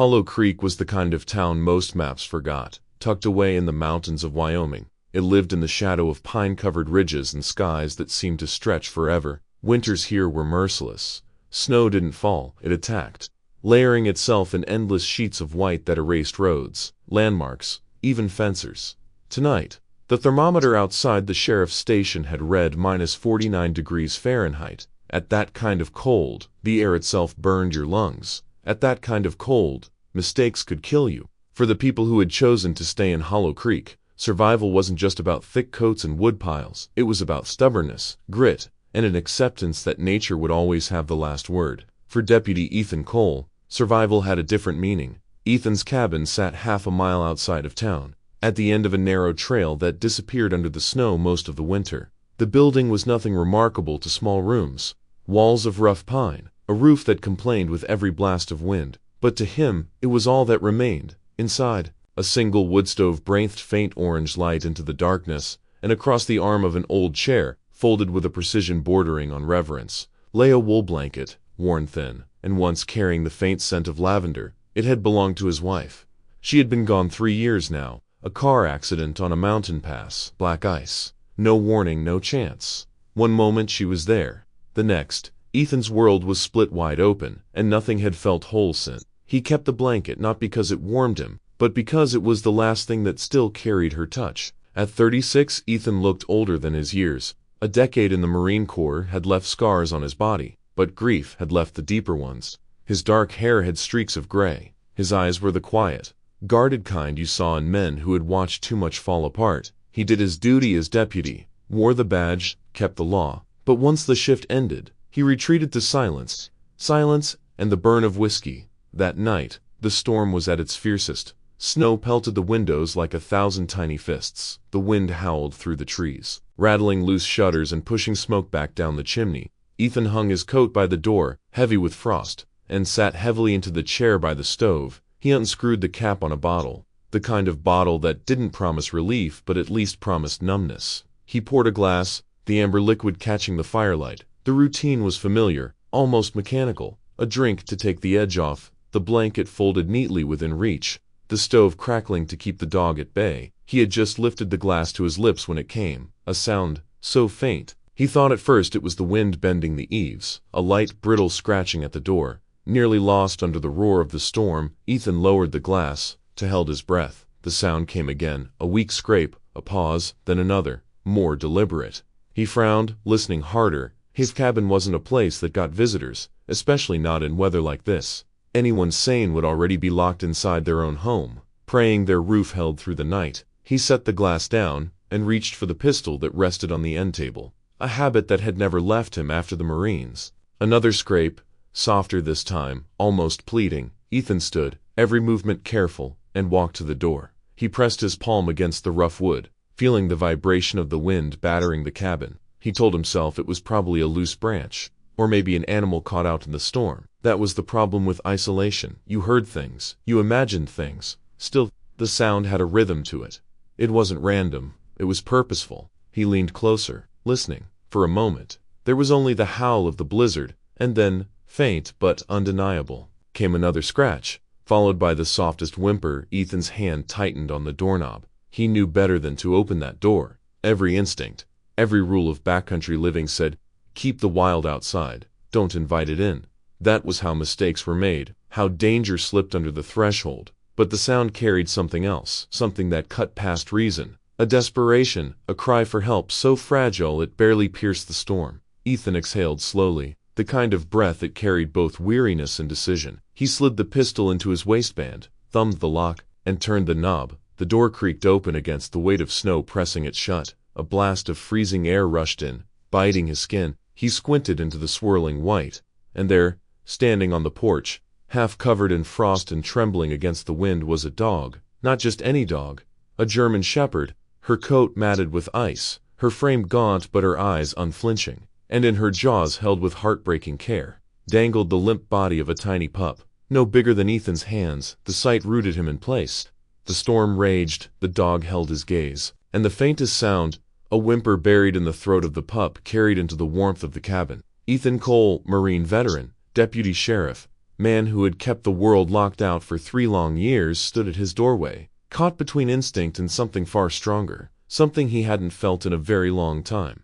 Hollow Creek was the kind of town most maps forgot, tucked away in the mountains of Wyoming. It lived in the shadow of pine-covered ridges and skies that seemed to stretch forever. Winters here were merciless. Snow didn't fall, it attacked, layering itself in endless sheets of white that erased roads, landmarks, even fences. Tonight, the thermometer outside the sheriff's station had read -49 degrees Fahrenheit. At that kind of cold, the air itself burned your lungs. At that kind of cold, mistakes could kill you. For the people who had chosen to stay in Hollow Creek, survival wasn't just about thick coats and wood piles. It was about stubbornness, grit, and an acceptance that nature would always have the last word. For Deputy Ethan Cole, survival had a different meaning. Ethan's cabin sat half a mile outside of town, at the end of a narrow trail that disappeared under the snow most of the winter. The building was nothing remarkable to small rooms, walls of rough pine, a roof that complained with every blast of wind. But to him, it was all that remained. Inside, a single wood stove breathed faint orange light into the darkness, and across the arm of an old chair, folded with a precision bordering on reverence, lay a wool blanket, worn thin, and once carrying the faint scent of lavender. It had belonged to his wife. She had been gone 3 years now, a car accident on a mountain pass, black ice. No warning, no chance. One moment she was there. The next, Ethan's world was split wide open, and nothing had felt whole since. He kept the blanket not because it warmed him, but because it was the last thing that still carried her touch. At 36, Ethan looked older than his years. A decade in the Marine Corps had left scars on his body, but grief had left the deeper ones. His dark hair had streaks of gray. His eyes were the quiet, guarded kind you saw in men who had watched too much fall apart. He did his duty as deputy, wore the badge, kept the law. But once the shift ended, he retreated to silence. Silence and the burn of whiskey. That night, the storm was at its fiercest. Snow pelted the windows like 1,000 tiny fists. The wind howled through the trees, rattling loose shutters and pushing smoke back down the chimney. Ethan hung his coat by the door, heavy with frost, and sat heavily into the chair by the stove. He unscrewed the cap on a bottle, the kind of bottle that didn't promise relief but at least promised numbness. He poured a glass, the amber liquid catching the firelight. The routine was familiar, almost mechanical. A drink to take the edge off, the blanket folded neatly within reach, the stove crackling to keep the dog at bay. He had just lifted the glass to his lips when it came, a sound so faint. He thought at first it was the wind bending the eaves, a light, brittle scratching at the door. Nearly lost under the roar of the storm, Ethan lowered the glass, held his breath. The sound came again, a weak scrape, a pause, then another, more deliberate. He frowned, listening harder. His cabin wasn't a place that got visitors, especially not in weather like this. Anyone sane would already be locked inside their own home, praying their roof held through the night. He set the glass down, and reached for the pistol that rested on the end table, a habit that had never left him after the Marines. Another scrape, softer this time, almost pleading. Ethan stood, every movement careful, and walked to the door. He pressed his palm against the rough wood, feeling the vibration of the wind battering the cabin. He told himself it was probably a loose branch, or maybe an animal caught out in the storm. That was the problem with isolation. You heard things, you imagined things. Still, the sound had a rhythm to it. It wasn't random, it was purposeful. He leaned closer, listening. For a moment, there was only the howl of the blizzard, and then, faint but undeniable, came another scratch, followed by the softest whimper. Ethan's hand tightened on the doorknob. He knew better than to open that door. Every instinct, every rule of backcountry living said, keep the wild outside, don't invite it in. That was how mistakes were made, how danger slipped under the threshold. But the sound carried something else, something that cut past reason. A desperation, a cry for help so fragile it barely pierced the storm. Ethan exhaled slowly, the kind of breath that carried both weariness and decision. He slid the pistol into his waistband, thumbed the lock, and turned the knob. The door creaked open against the weight of snow pressing it shut. A blast of freezing air rushed in, biting his skin. He squinted into the swirling white, and there, standing on the porch, half covered in frost and trembling against the wind, was a dog. Not just any dog, a German shepherd, her coat matted with ice, her frame gaunt but her eyes unflinching, and in her jaws, held with heartbreaking care, dangled the limp body of a tiny pup, no bigger than Ethan's hands. The sight rooted him in place. The storm raged, the dog held his gaze, and the faintest sound, a whimper buried in the throat of the pup, carried into the warmth of the cabin. Ethan Cole, Marine veteran, deputy sheriff, man who had kept the world locked out for 3 long years, stood at his doorway, caught between instinct and something far stronger, something he hadn't felt in a very long time.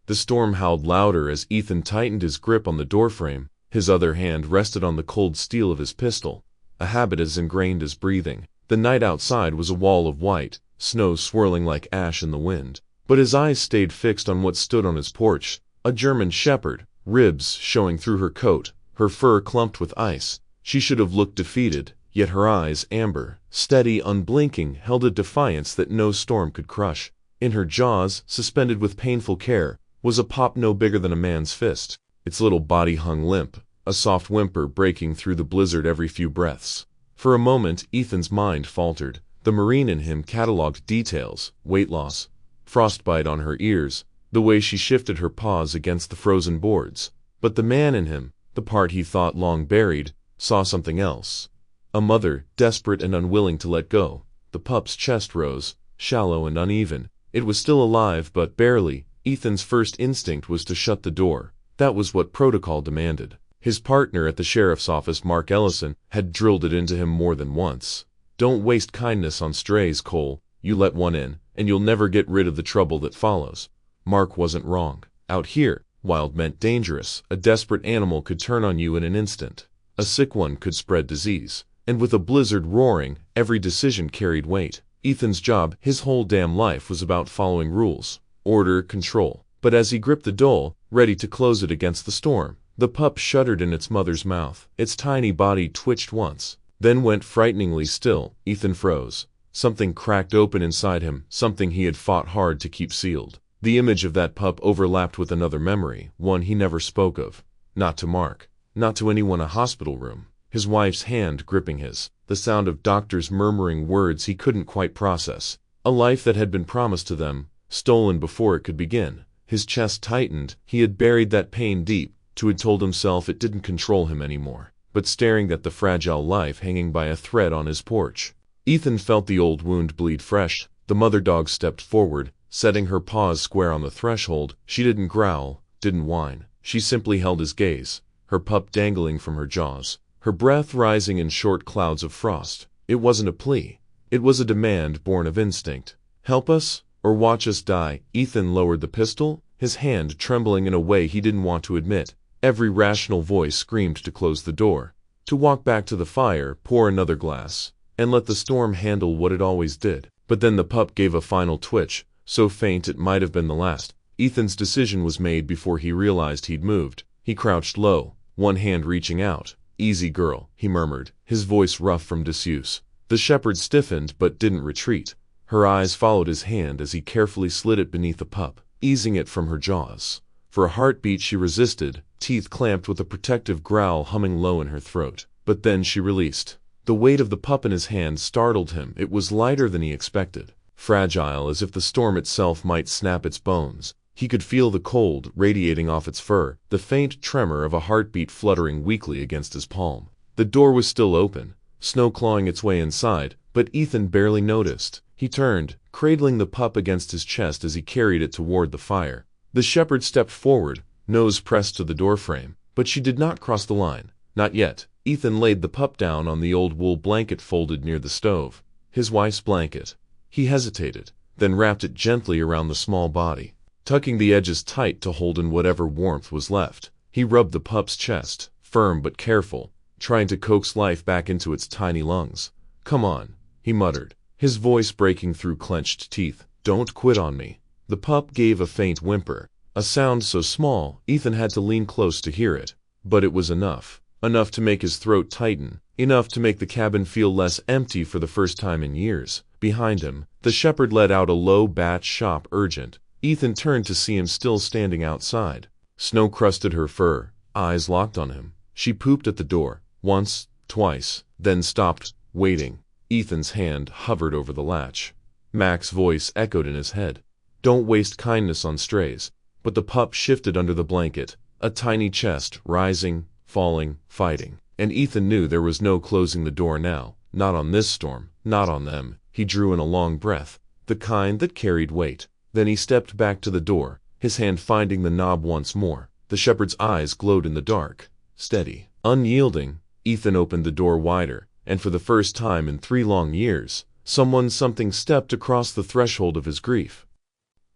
The storm howled louder as Ethan tightened his grip on the doorframe. His other hand rested on the cold steel of his pistol, a habit as ingrained as breathing. The night outside was a wall of white, snow swirling like ash in the wind, but his eyes stayed fixed on what stood on his porch, a German shepherd, ribs showing through her coat, her fur clumped with ice. She should have looked defeated, yet her eyes, amber, steady, unblinking, held a defiance that no storm could crush. In her jaws, suspended with painful care, was a pup no bigger than a man's fist. Its little body hung limp, a soft whimper breaking through the blizzard every few breaths. For a moment, Ethan's mind faltered. The Marine in him catalogued details: weight loss, frostbite on her ears, the way she shifted her paws against the frozen boards. But the man in him, the part he thought long buried, saw something else. A mother, desperate and unwilling to let go. The pup's chest rose, shallow and uneven. It was still alive, but barely. Ethan's first instinct was to shut the door. That was what protocol demanded. His partner at the sheriff's office, Mark Ellison, had drilled it into him more than once. Don't waste kindness on strays, Cole. You let one in, and you'll never get rid of the trouble that follows. Mark wasn't wrong. Out here, wild meant dangerous. A desperate animal could turn on you in an instant. A sick one could spread disease. And with a blizzard roaring, every decision carried weight. Ethan's job, his whole damn life, was about following rules, order, control. But as he gripped the dole, ready to close it against the storm, the pup shuddered in its mother's mouth. Its tiny body twitched once, then went frighteningly still. Ethan froze. Something cracked open inside him, something he had fought hard to keep sealed. The image of that pup overlapped with another memory, one he never spoke of. Not to Mark. Not to anyone in a hospital room. His wife's hand gripping his. The sound of doctors murmuring words he couldn't quite process. A life that had been promised to them, stolen before it could begin. His chest tightened. He had buried that pain deep, had told himself it didn't control him anymore. But staring at the fragile life hanging by a thread on his porch, Ethan felt the old wound bleed fresh. The mother dog stepped forward, setting her paws square on the threshold. She didn't growl, didn't whine. She simply held his gaze, her pup dangling from her jaws, her breath rising in short clouds of frost. It wasn't a plea. It was a demand born of instinct. Help us, or watch us die. Ethan lowered the pistol, his hand trembling in a way he didn't want to admit. Every rational voice screamed to close the door, to walk back to the fire, pour another glass, and let the storm handle what it always did. But then the pup gave a final twitch, so faint it might have been the last. Ethan's decision was made before he realized he'd moved. He crouched low, one hand reaching out. "Easy, girl," he murmured, his voice rough from disuse. The shepherd stiffened but didn't retreat. Her eyes followed his hand as he carefully slid it beneath the pup, easing it from her jaws. For a heartbeat she resisted, teeth clamped with a protective growl humming low in her throat. But then she released. The weight of the pup in his hand startled him. It was lighter than he expected, fragile as if the storm itself might snap its bones. He could feel the cold radiating off its fur, the faint tremor of a heartbeat fluttering weakly against his palm. The door was still open, snow clawing its way inside, but Ethan barely noticed. He turned, cradling the pup against his chest as he carried it toward the fire. The shepherd stepped forward, nose pressed to the doorframe, but she did not cross the line. Not yet. Ethan laid the pup down on the old wool blanket folded near the stove. His wife's blanket. He hesitated, then wrapped it gently around the small body, tucking the edges tight to hold in whatever warmth was left. He rubbed the pup's chest, firm but careful, trying to coax life back into its tiny lungs. "Come on," he muttered, his voice breaking through clenched teeth. "Don't quit on me." The pup gave a faint whimper, a sound so small Ethan had to lean close to hear it. But it was enough. Enough to make his throat tighten, enough to make the cabin feel less empty for the first time in years. Behind him, the shepherd let out a low bat shop urgent. Ethan turned to see him still standing outside. Snow crusted her fur, eyes locked on him. She pooped at the door, once, twice, then stopped, waiting. Ethan's hand hovered over the latch. Mac's voice echoed in his head. "Don't waste kindness on strays." But the pup shifted under the blanket, a tiny chest, rising, falling, fighting. And Ethan knew there was no closing the door now. Not on this storm, not on them. He drew in a long breath, the kind that carried weight. Then he stepped back to the door, his hand finding the knob once more. The shepherd's eyes glowed in the dark, steady, unyielding. Ethan opened the door wider, and for the first time in 3 long years, something stepped across the threshold of his grief.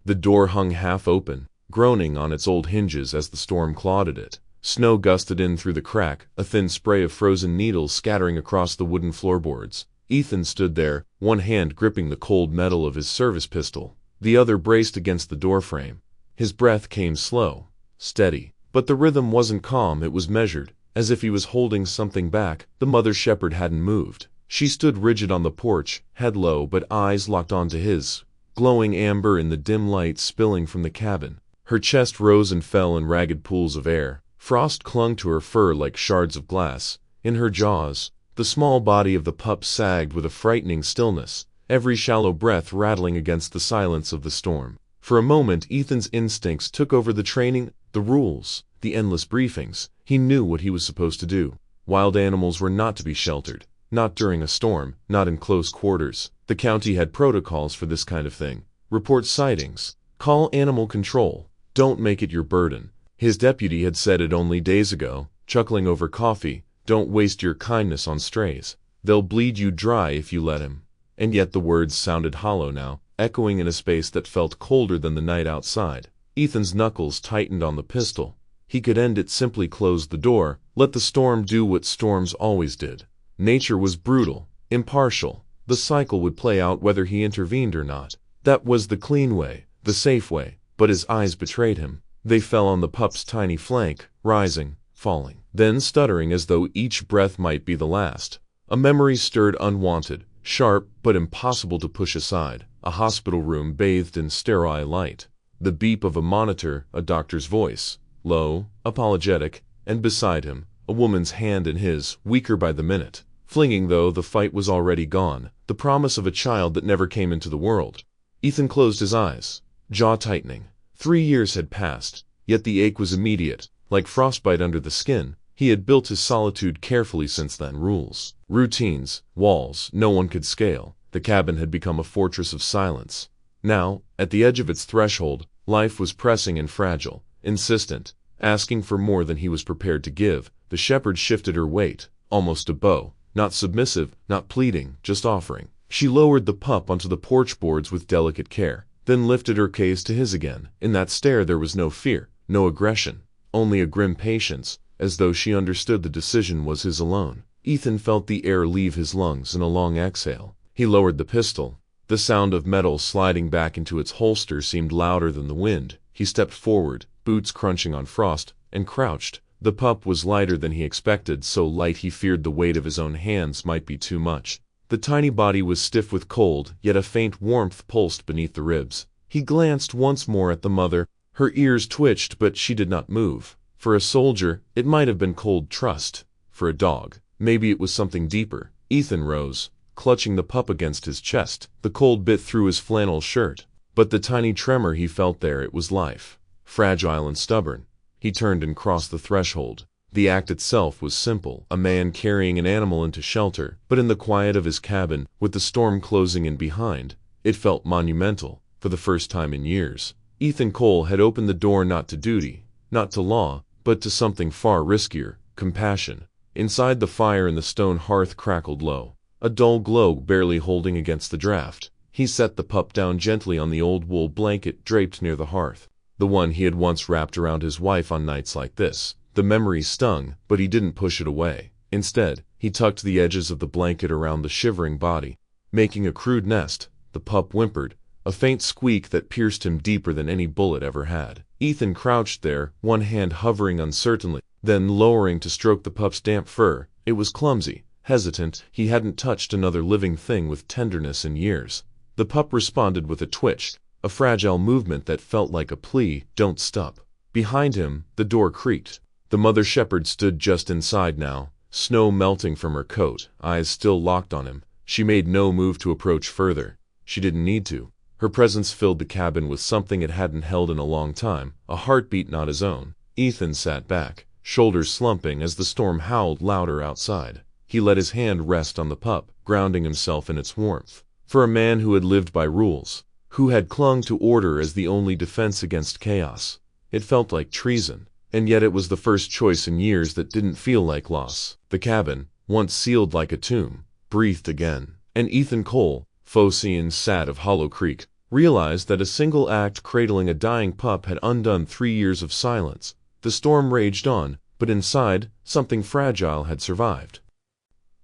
The door hung half open, groaning on its old hinges as the storm clawed at it. Snow gusted in through the crack, a thin spray of frozen needles scattering across the wooden floorboards. Ethan stood there, one hand gripping the cold metal of his service pistol, the other braced against the doorframe. His breath came slow, steady, but the rhythm wasn't calm, it was measured, as if he was holding something back. The mother shepherd hadn't moved. She stood rigid on the porch, head low but eyes locked onto his, glowing amber in the dim light spilling from the cabin. Her chest rose and fell in ragged pools of air. Frost clung to her fur like shards of glass. In her jaws, the small body of the pup sagged with a frightening stillness, every shallow breath rattling against the silence of the storm. For a moment Ethan's instincts took over the training, the rules, the endless briefings. He knew what he was supposed to do. Wild animals were not to be sheltered. Not during a storm, not in close quarters. The county had protocols for this kind of thing. Report sightings. Call animal control. Don't make it your burden. His deputy had said it only days ago, chuckling over coffee. Don't waste your kindness on strays. They'll bleed you dry if you let him. And yet the words sounded hollow now, echoing in a space that felt colder than the night outside. Ethan's knuckles tightened on the pistol. He could end it, simply close the door, let the storm do what storms always did. Nature was brutal, impartial. The cycle would play out whether he intervened or not. That was the clean way, the safe way. But his eyes betrayed him. They fell on the pup's tiny flank, rising, falling, then stuttering as though each breath might be the last. A memory stirred, unwanted, sharp but impossible to push aside. A hospital room bathed in sterile light. The beep of a monitor, a doctor's voice, low, apologetic, and beside him, a woman's hand in his, weaker by the minute. Flinging though the fight was already gone, the promise of a child that never came into the world. Ethan closed his eyes, jaw tightening. 3 years had passed, yet the ache was immediate, like frostbite under the skin. He had built his solitude carefully since then. Rules, routines, walls no one could scale. The cabin had become a fortress of silence. Now, at the edge of its threshold, life was pressing and fragile, insistent, asking for more than he was prepared to give. The shepherd shifted her weight, almost a bow, not submissive, not pleading, just offering. She lowered the pup onto the porch boards with delicate care, then lifted her gaze to his again. In that stare there was no fear, no aggression, only a grim patience, as though she understood the decision was his alone. Ethan felt the air leave his lungs in a long exhale. He lowered the pistol. The sound of metal sliding back into its holster seemed louder than the wind. He stepped forward, boots crunching on frost, and crouched. The pup was lighter than he expected, so light he feared the weight of his own hands might be too much. The tiny body was stiff with cold, yet a faint warmth pulsed beneath the ribs. He glanced once more at the mother. Her ears twitched, but she did not move. For a soldier, it might have been cold trust. For a dog, maybe it was something deeper. Ethan rose, clutching the pup against his chest. The cold bit through his flannel shirt. But the tiny tremor he felt there, it was life. Fragile and stubborn. He turned and crossed the threshold. The act itself was simple, a man carrying an animal into shelter, but in the quiet of his cabin, with the storm closing in behind, it felt monumental. For the first time in years, Ethan Cole had opened the door not to duty, not to law, but to something far riskier, compassion. Inside, the fire in the stone hearth crackled low, a dull glow barely holding against the draft. He set the pup down gently on the old wool blanket draped near the hearth, the one he had once wrapped around his wife on nights like this. The memory stung, but he didn't push it away. Instead, he tucked the edges of the blanket around the shivering body, making a crude nest. The pup whimpered, a faint squeak that pierced him deeper than any bullet ever had. Ethan crouched there, one hand hovering uncertainly, then lowering to stroke the pup's damp fur. It was clumsy, hesitant. He hadn't touched another living thing with tenderness in years. The pup responded with a twitch, a fragile movement that felt like a plea, "Don't stop." Behind him, the door creaked. The mother shepherd stood just inside now, snow melting from her coat, eyes still locked on him. She made no move to approach further. She didn't need to. Her presence filled the cabin with something it hadn't held in a long time, a heartbeat not his own. Ethan sat back, shoulders slumping as the storm howled louder outside. He let his hand rest on the pup, grounding himself in its warmth. For a man who had lived by rules, who had clung to order as the only defense against chaos, it felt like treason. And yet it was the first choice in years that didn't feel like loss. The cabin, once sealed like a tomb, breathed again, and Ethan Cole, Phocian sad of Hollow Creek, realized that a single act cradling a dying pup had undone 3 years of silence. The storm raged on, but inside, something fragile had survived.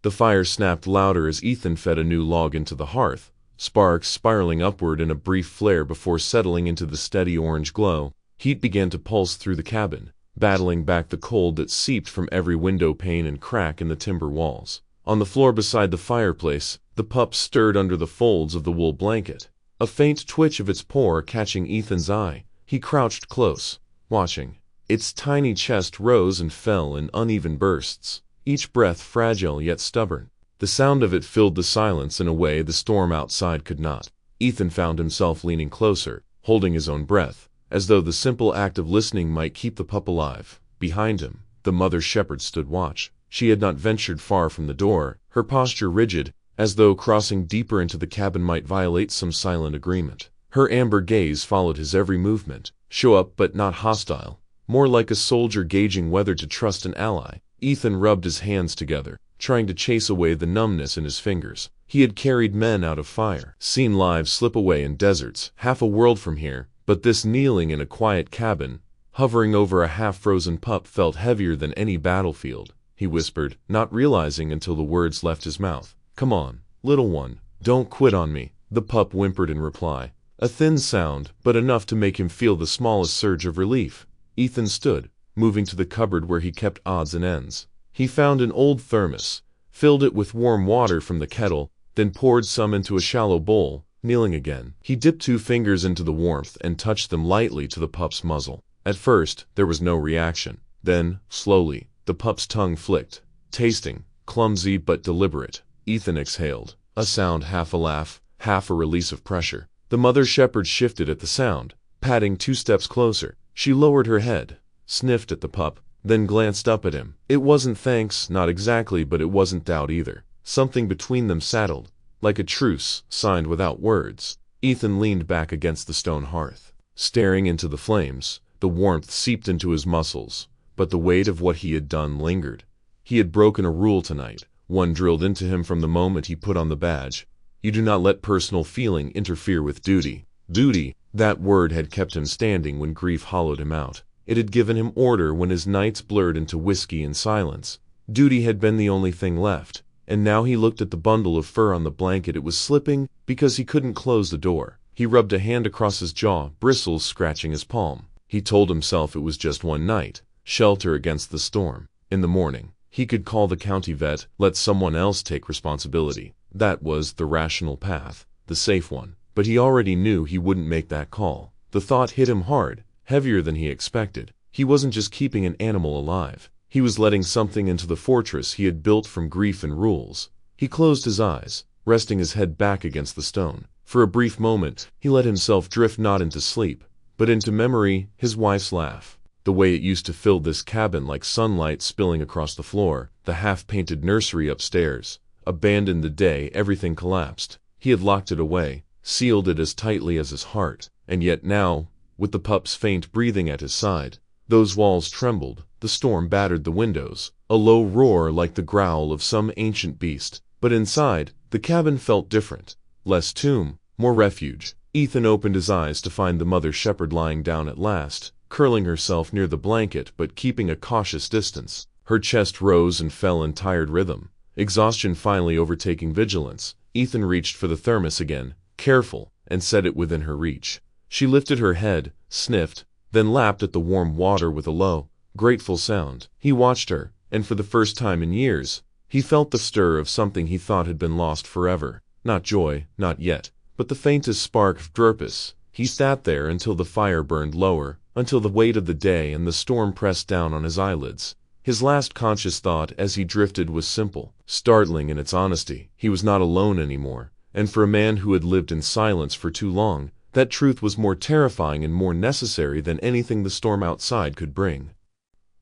The fire snapped louder as Ethan fed a new log into the hearth, sparks spiraling upward in a brief flare before settling into the steady orange glow. Heat began to pulse through the cabin, battling back the cold that seeped from every window pane and crack in the timber walls. On the floor beside the fireplace, the pup stirred under the folds of the wool blanket, a faint twitch of its paw catching Ethan's eye. He crouched close, watching. Its tiny chest rose and fell in uneven bursts, each breath fragile yet stubborn. The sound of it filled the silence in a way the storm outside could not. Ethan found himself leaning closer, holding his own breath, as though the simple act of listening might keep the pup alive. Behind him, the mother shepherd stood watch. She had not ventured far from the door, her posture rigid, as though crossing deeper into the cabin might violate some silent agreement. Her amber gaze followed his every movement, show up but not hostile, more like a soldier gauging whether to trust an ally. Ethan rubbed his hands together, trying to chase away the numbness in his fingers. He had carried men out of fire, seen lives slip away in deserts, half a world from here, but this kneeling in a quiet cabin, hovering over a half-frozen pup felt heavier than any battlefield. He whispered, not realizing until the words left his mouth. "Come on, little one, don't quit on me." The pup whimpered in reply, a thin sound, but enough to make him feel the smallest surge of relief. Ethan stood, moving to the cupboard where he kept odds and ends. He found an old thermos, filled it with warm water from the kettle, then poured some into a shallow bowl. Kneeling again, he dipped 2 fingers into the warmth and touched them lightly to the pup's muzzle. At first, there was no reaction. Then, slowly, the pup's tongue flicked, tasting, clumsy but deliberate. Ethan exhaled, a sound half a laugh, half a release of pressure. The mother shepherd shifted at the sound, padding 2 steps closer. She lowered her head, sniffed at the pup, then glanced up at him. It wasn't thanks, not exactly, but it wasn't doubt either. Something between them settled, like a truce signed without words. Ethan leaned back against the stone hearth, staring into the flames. The warmth seeped into his muscles, but the weight of what he had done lingered. He had broken a rule tonight, one drilled into him from the moment he put on the badge. You do not let personal feeling interfere with duty. Duty, that word had kept him standing when grief hollowed him out. It had given him order when his nights blurred into whiskey and silence. Duty had been the only thing left, and now he looked at the bundle of fur on the blanket. It was slipping because he couldn't close the door. He rubbed a hand across his jaw, bristles scratching his palm. He told himself it was just one night, shelter against the storm. In the morning, he could call the county vet, let someone else take responsibility. That was the rational path, the safe one. But he already knew he wouldn't make that call. The thought hit him hard, heavier than he expected. He wasn't just keeping an animal alive. He was letting something into the fortress he had built from grief and rules. He closed his eyes, resting his head back against the stone. For a brief moment, he let himself drift not into sleep, but into memory, his wife's laugh. The way it used to fill this cabin like sunlight spilling across the floor, the half-painted nursery upstairs. Abandoned the day everything collapsed. He had locked it away, sealed it as tightly as his heart. And yet now, with the pup's faint breathing at his side, those walls trembled. The storm battered the windows, a low roar like the growl of some ancient beast. But inside, the cabin felt different. Less tomb, more refuge. Ethan opened his eyes to find the mother shepherd lying down at last, curling herself near the blanket but keeping a cautious distance. Her chest rose and fell in tired rhythm, exhaustion finally overtaking vigilance. Ethan reached for the thermos again, careful, and set it within her reach. She lifted her head, sniffed, then lapped at the warm water with a low, grateful sound. He watched her, and for the first time in years, he felt the stir of something he thought had been lost forever. Not joy, not yet, but the faintest spark of purpose. He sat there until the fire burned lower, until the weight of the day and the storm pressed down on his eyelids. His last conscious thought as he drifted was simple, startling in its honesty. He was not alone anymore, and for a man who had lived in silence for too long, that truth was more terrifying and more necessary than anything the storm outside could bring.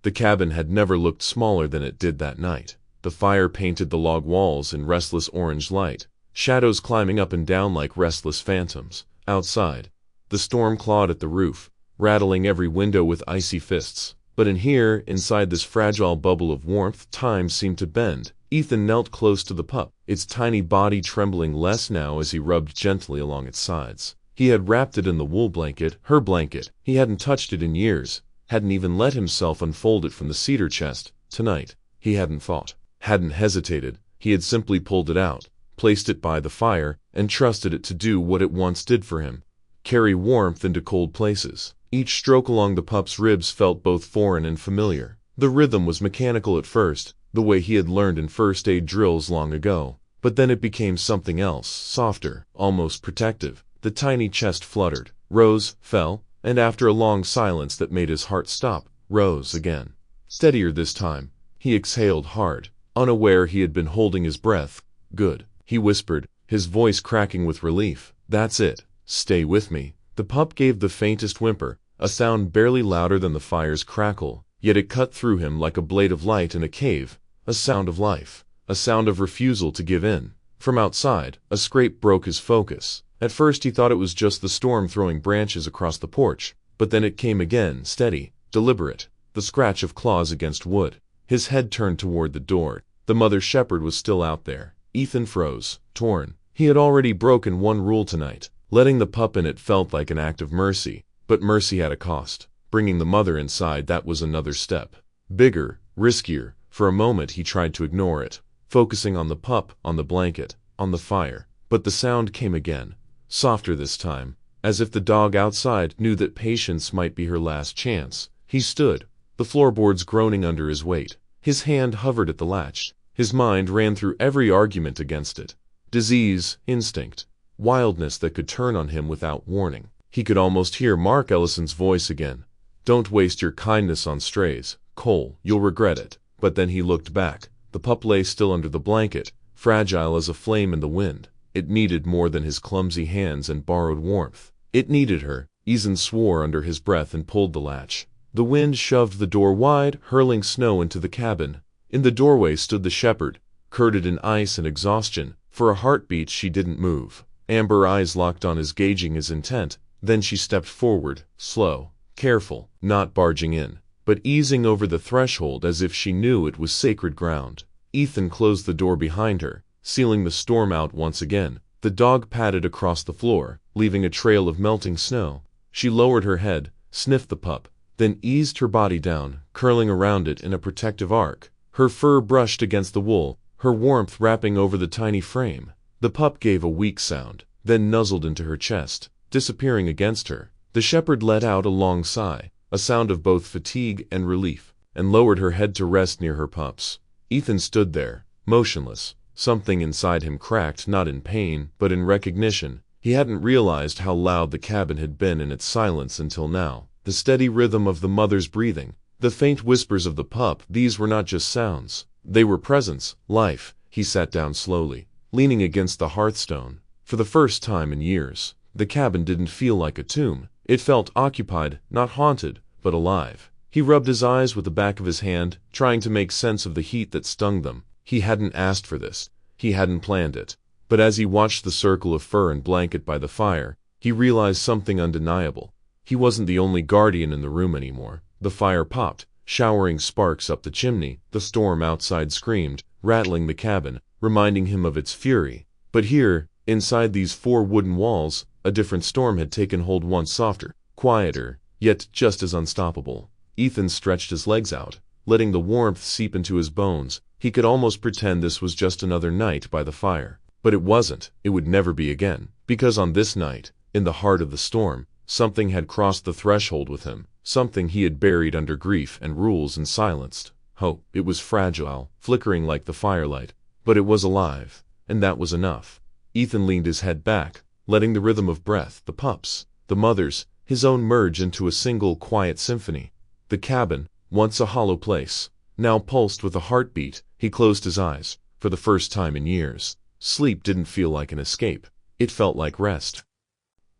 The cabin had never looked smaller than it did that night. The fire painted the log walls in restless orange light, shadows climbing up and down like restless phantoms. Outside, the storm clawed at the roof, rattling every window with icy fists. But inside this fragile bubble of warmth, time seemed to bend. Ethan knelt close to the pup, its tiny body trembling less now as he rubbed gently along its sides. He had wrapped it in the wool blanket, her blanket. He hadn't touched it in years, hadn't even let himself unfold it from the cedar chest. Tonight, he hadn't thought, hadn't hesitated. He had simply pulled it out, placed it by the fire, and trusted it to do what it once did for him: carry warmth into cold places. Each stroke along the pup's ribs felt both foreign and familiar. The rhythm was mechanical at first, the way he had learned in first aid drills long ago. But then it became something else, softer, almost protective. The tiny chest fluttered, rose, fell, and after a long silence that made his heart stop, rose again. Steadier this time. He exhaled hard, unaware he had been holding his breath. "Good," he whispered, his voice cracking with relief. "That's it. Stay with me." The pup gave the faintest whimper, a sound barely louder than the fire's crackle, yet it cut through him like a blade of light in a cave, a sound of life, a sound of refusal to give in. From outside, a scrape broke his focus. At first he thought it was just the storm throwing branches across the porch, but then it came again, steady, deliberate, the scratch of claws against wood. His head turned toward the door. The mother shepherd was still out there. Ethan froze, torn. He had already broken one rule tonight. Letting the pup in it felt like an act of mercy, but mercy had a cost. Bringing the mother inside, that was another step. Bigger, riskier. For a moment he tried to ignore it, focusing on the pup, on the blanket, on the fire. But the sound came again, softer this time, as if the dog outside knew that patience might be her last chance. He stood, the floorboards groaning under his weight. His hand hovered at the latch. His mind ran through every argument against it. Disease, instinct, wildness that could turn on him without warning. He could almost hear Mark Ellison's voice again. "Don't waste your kindness on strays, Cole. You'll regret it." But then he looked back. The pup lay still under the blanket, fragile as a flame in the wind. It needed more than his clumsy hands and borrowed warmth. It needed her. Ethan swore under his breath and pulled the latch. The wind shoved the door wide, hurling snow into the cabin. In the doorway stood the shepherd, curdled in ice and exhaustion. For a heartbeat she didn't move. Amber eyes locked on his, gauging his intent. Then she stepped forward, slow, careful, not barging in, but easing over the threshold as if she knew it was sacred ground. Ethan closed the door behind her, sealing the storm out once again. The dog padded across the floor, leaving a trail of melting snow. She lowered her head, sniffed the pup, then eased her body down, curling around it in a protective arc. Her fur brushed against the wool, her warmth wrapping over the tiny frame. The pup gave a weak sound, then nuzzled into her chest, disappearing against her. The shepherd let out a long sigh, a sound of both fatigue and relief, and lowered her head to rest near her pups. Ethan stood there, motionless. Something inside him cracked, not in pain, but in recognition. He hadn't realized how loud the cabin had been in its silence until now. The steady rhythm of the mother's breathing, the faint whispers of the pup, these were not just sounds. They were presence, life. He sat down slowly, leaning against the hearthstone. For the first time in years, the cabin didn't feel like a tomb. It felt occupied, not haunted, but alive. He rubbed his eyes with the back of his hand, trying to make sense of the heat that stung them. He hadn't asked for this. He hadn't planned it. But as he watched the circle of fur and blanket by the fire, he realized something undeniable. He wasn't the only guardian in the room anymore. The fire popped, showering sparks up the chimney. The storm outside screamed, rattling the cabin, reminding him of its fury. But here, inside these four wooden walls, a different storm had taken hold, one softer, quieter, yet just as unstoppable. Ethan stretched his legs out, letting the warmth seep into his bones. He could almost pretend this was just another night by the fire. But it wasn't. It would never be again. Because on this night, in the heart of the storm, something had crossed the threshold with him. Something he had buried under grief and rules and silenced. Hope. It was fragile, flickering like the firelight. But it was alive. And that was enough. Ethan leaned his head back, letting the rhythm of breath, the pups, the mother's, his own merge into a single quiet symphony. The cabin, once a hollow place, now pulsed with a heartbeat. He closed his eyes. For the first time in years, sleep didn't feel like an escape. It felt like rest.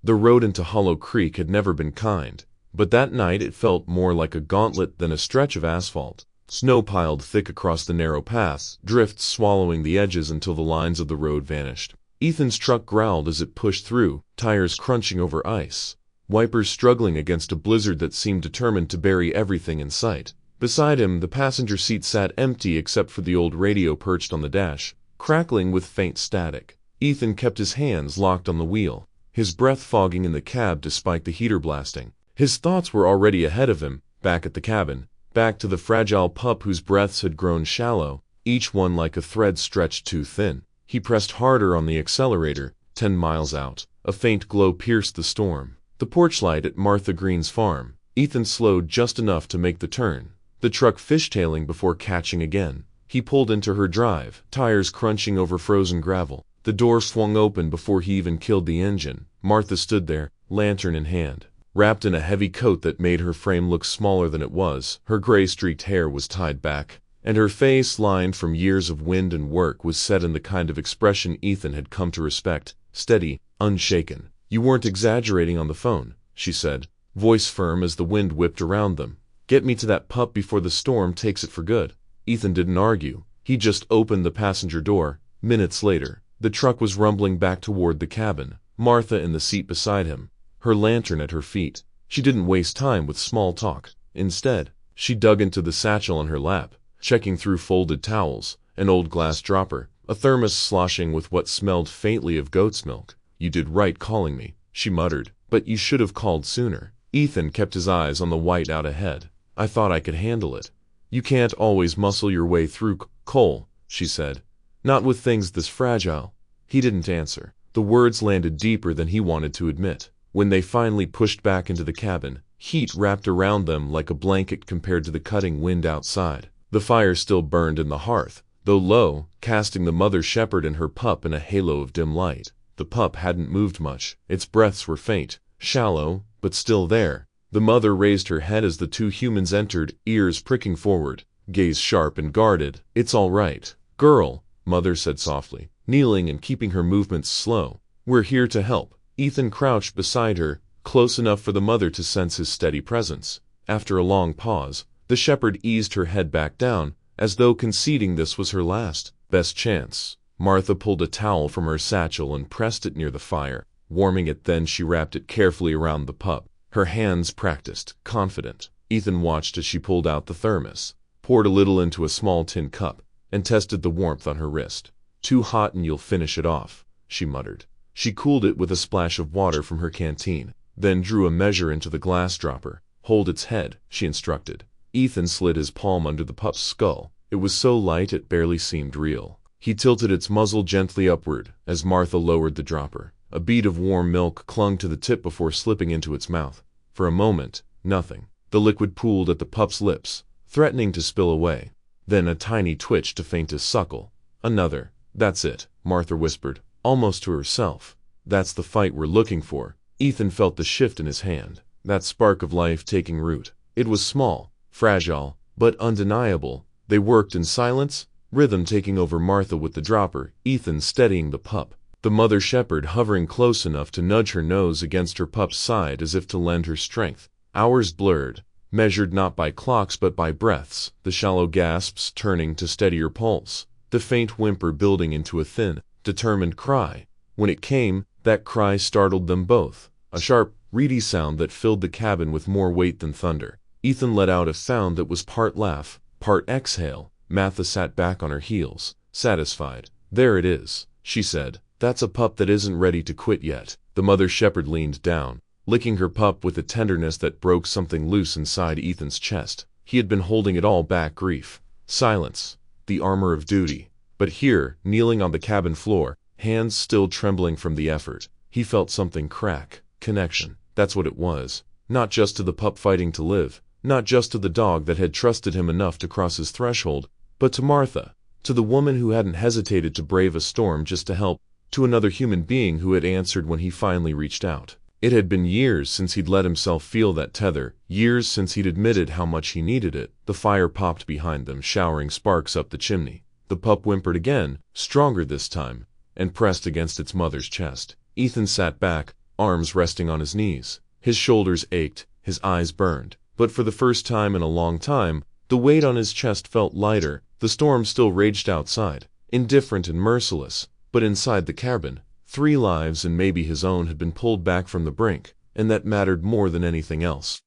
The road into Hollow Creek had never been kind, but that night it felt more like a gauntlet than a stretch of asphalt. Snow piled thick across the narrow path, drifts swallowing the edges until the lines of the road vanished. Ethan's truck growled as it pushed through, tires crunching over ice. wipers struggling against a blizzard that seemed determined to bury everything in sight. Beside him, the passenger seat sat empty except for the old radio perched on the dash, crackling with faint static. Ethan kept his hands locked on the wheel, his breath fogging in the cab despite the heater blasting. His thoughts were already ahead of him, back at the cabin, back to the fragile pup whose breaths had grown shallow, each one like a thread stretched too thin. He pressed harder on the accelerator. 10 miles out, a faint glow pierced the storm. The porch light at Martha Green's farm. Ethan slowed just enough to make the turn, the truck fishtailing before catching again. He pulled into her drive, tires crunching over frozen gravel. The door swung open before he even killed the engine. Martha stood there, lantern in hand, wrapped in a heavy coat that made her frame look smaller than it was. Her gray-streaked hair was tied back, and her face, lined from years of wind and work, was set in the kind of expression Ethan had come to respect, steady, unshaken. "You weren't exaggerating on the phone," she said, voice firm as the wind whipped around them. "Get me to that pup before the storm takes it for good." Ethan didn't argue. He just opened the passenger door. Minutes later, the truck was rumbling back toward the cabin, Martha in the seat beside him, her lantern at her feet. She didn't waste time with small talk. Instead, she dug into the satchel on her lap, checking through folded towels, an old glass dropper, a thermos sloshing with what smelled faintly of goat's milk. "You did right calling me," she muttered, "but you should have called sooner." Ethan kept his eyes on the white out ahead. "I thought I could handle it." "You can't always muscle your way through coal," she said. "Not with things this fragile." He didn't answer. The words landed deeper than he wanted to admit. When they finally pushed back into the cabin, heat wrapped around them like a blanket compared to the cutting wind outside. The fire still burned in the hearth, though low, casting the mother shepherd and her pup in a halo of dim light. The pup hadn't moved much. Its breaths were faint, shallow, but still there. The mother raised her head as the two humans entered, ears pricking forward, gaze sharp and guarded. "It's all right, girl," Mother said softly, kneeling and keeping her movements slow. "We're here to help." Ethan crouched beside her, close enough for the mother to sense his steady presence. After a long pause, the shepherd eased her head back down, as though conceding this was her last, best chance. Martha pulled a towel from her satchel and pressed it near the fire, warming it. Then she wrapped it carefully around the pup, her hands practiced, confident. Ethan watched as she pulled out the thermos, poured a little into a small tin cup, and tested the warmth on her wrist. "Too hot and you'll finish it off," she muttered. She cooled it with a splash of water from her canteen, then drew a measure into the glass dropper. "Hold its head," she instructed. Ethan slid his palm under the pup's skull. It was so light it barely seemed real. He tilted its muzzle gently upward as Martha lowered the dropper. A bead of warm milk clung to the tip before slipping into its mouth. For a moment, nothing. The liquid pooled at the pup's lips, threatening to spill away. Then a tiny twitch to faintest suckle. Another. "That's it," Martha whispered, almost to herself. "That's the fight we're looking for." Ethan felt the shift in his hand, that spark of life taking root. It was small, fragile, but undeniable. They worked in silence, rhythm taking over Martha with the dropper, Ethan steadying the pup. The mother shepherd hovering close enough to nudge her nose against her pup's side as if to lend her strength. Hours blurred, measured not by clocks but by breaths, the shallow gasps turning to steadier pulse, the faint whimper building into a thin, determined cry. When it came, that cry startled them both, a sharp, reedy sound that filled the cabin with more weight than thunder. Ethan let out a sound that was part laugh, part exhale. Martha sat back on her heels, satisfied. "There it is," she said. "That's a pup that isn't ready to quit yet." The mother shepherd leaned down, licking her pup with a tenderness that broke something loose inside Ethan's chest. He had been holding it all back, grief, silence, the armor of duty. But here, kneeling on the cabin floor, hands still trembling from the effort, he felt something crack. Connection. That's what it was. Not just to the pup fighting to live, not just to the dog that had trusted him enough to cross his threshold, but to Martha, to the woman who hadn't hesitated to brave a storm just to help, to another human being who had answered when he finally reached out. It had been years since he'd let himself feel that tether, years since he'd admitted how much he needed it. The fire popped behind them, showering sparks up the chimney. The pup whimpered again, stronger this time, and pressed against its mother's chest. Ethan sat back, arms resting on his knees. His shoulders ached, his eyes burned, but for the first time in a long time, the weight on his chest felt lighter. The storm still raged outside, indifferent and merciless, but inside the cabin, 3 lives and maybe his own had been pulled back from the brink, and that mattered more than anything else.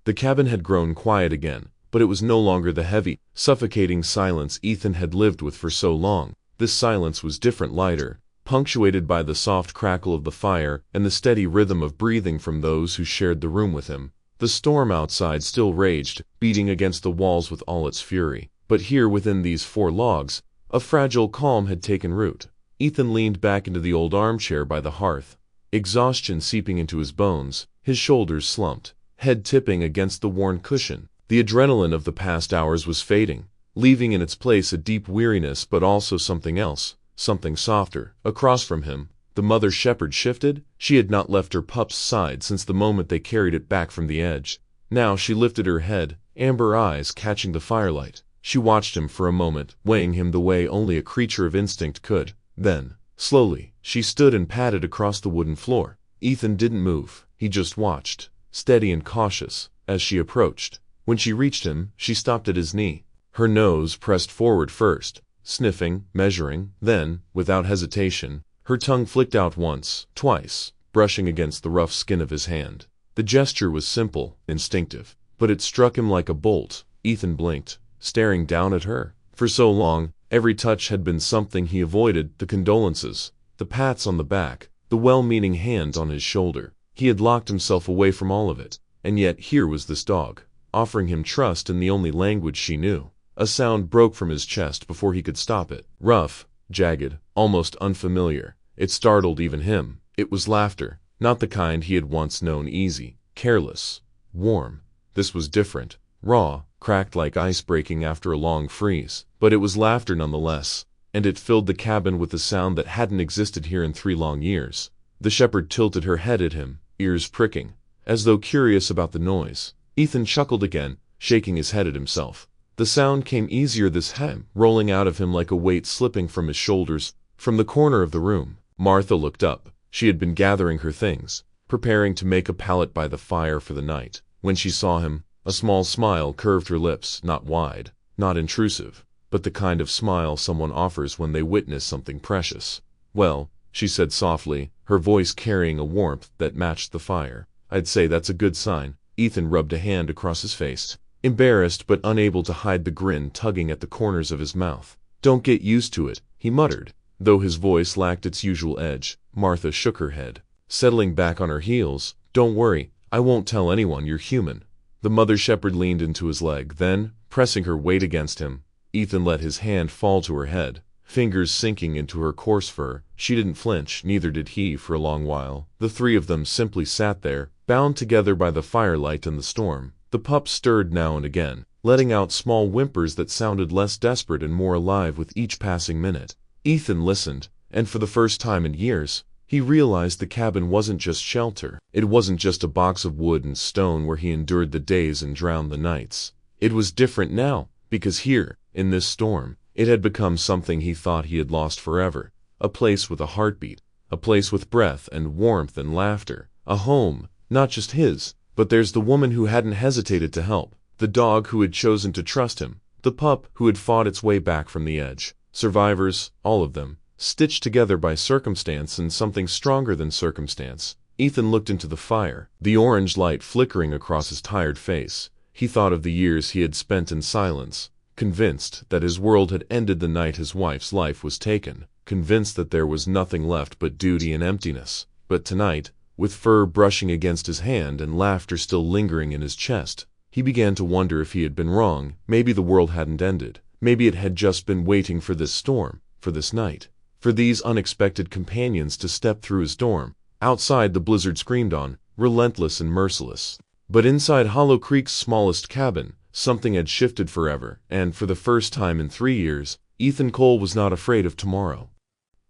The cabin had grown quiet again, but it was no longer the heavy, suffocating silence Ethan had lived with for so long. This silence was different, lighter, punctuated by the soft crackle of the fire and the steady rhythm of breathing from those who shared the room with him. The storm outside still raged, beating against the walls with all its fury, but here within these four logs, a fragile calm had taken root. Ethan leaned back into the old armchair by the hearth, exhaustion seeping into his bones, his shoulders slumped, head tipping against the worn cushion. The adrenaline of the past hours was fading, leaving in its place a deep weariness, but also something else, something softer. Across from him, the mother shepherd shifted. She had not left her pup's side since the moment they carried it back from the edge. Now she lifted her head, amber eyes catching the firelight. She watched him for a moment, weighing him the way only a creature of instinct could. Then, slowly, she stood and padded across the wooden floor. Ethan didn't move. He just watched, steady and cautious, as she approached. When she reached him, she stopped at his knee. Her nose pressed forward first, sniffing, measuring, then, without hesitation, her tongue flicked out once, twice, brushing against the rough skin of his hand. The gesture was simple, instinctive, but it struck him like a bolt. Ethan blinked, staring down at her. For so long, every touch had been something he avoided: the condolences, the pats on the back, the well-meaning hands on his shoulder. He had locked himself away from all of it, and yet here was this dog, offering him trust in the only language she knew. A sound broke from his chest before he could stop it. Rough, jagged, almost unfamiliar. It startled even him. It was laughter, not the kind he had once known: easy, careless, warm. This was different, raw, cracked like ice breaking after a long freeze. But it was laughter nonetheless, and it filled the cabin with a sound that hadn't existed here in 3 long years. The shepherd tilted her head at him, ears pricking, as though curious about the noise. Ethan chuckled again, shaking his head at himself. The sound came easier this time, rolling out of him like a weight slipping from his shoulders. From the corner of the room, Martha looked up. She had been gathering her things, preparing to make a pallet by the fire for the night. When she saw him, a small smile curved her lips, not wide, not intrusive, but the kind of smile someone offers when they witness something precious. "Well," she said softly, her voice carrying a warmth that matched the fire. "I'd say that's a good sign." Ethan rubbed a hand across his face, embarrassed but unable to hide the grin tugging at the corners of his mouth. "Don't get used to it," he muttered, though his voice lacked its usual edge. Martha shook her head, settling back on her heels. "Don't worry, I won't tell anyone you're human." The mother shepherd leaned into his leg, then, pressing her weight against him, Ethan let his hand fall to her head, fingers sinking into her coarse fur. She didn't flinch, neither did he for a long while. The three of them simply sat there, bound together by the firelight and the storm. The pup stirred now and again, letting out small whimpers that sounded less desperate and more alive with each passing minute. Ethan listened, and for the first time in years, he realized the cabin wasn't just shelter. It wasn't just a box of wood and stone where he endured the days and drowned the nights. It was different now, because here, in this storm, it had become something he thought he had lost forever. A place with a heartbeat, a place with breath and warmth and laughter, a home, not just his, but there's the woman who hadn't hesitated to help, the dog who had chosen to trust him, the pup who had fought its way back from the edge. Survivors, all of them, stitched together by circumstance and something stronger than circumstance. Ethan looked into the fire, the orange light flickering across his tired face. He thought of the years he had spent in silence, convinced that his world had ended the night his wife's life was taken, convinced that there was nothing left but duty and emptiness. But tonight, with fur brushing against his hand and laughter still lingering in his chest, he began to wonder if he had been wrong. Maybe the world hadn't ended. Maybe it had just been waiting for this storm, for this night, for these unexpected companions to step through his dorm. Outside the blizzard screamed on, relentless and merciless. But inside Hollow Creek's smallest cabin, something had shifted forever, and for the first time in 3 years, Ethan Cole was not afraid of tomorrow.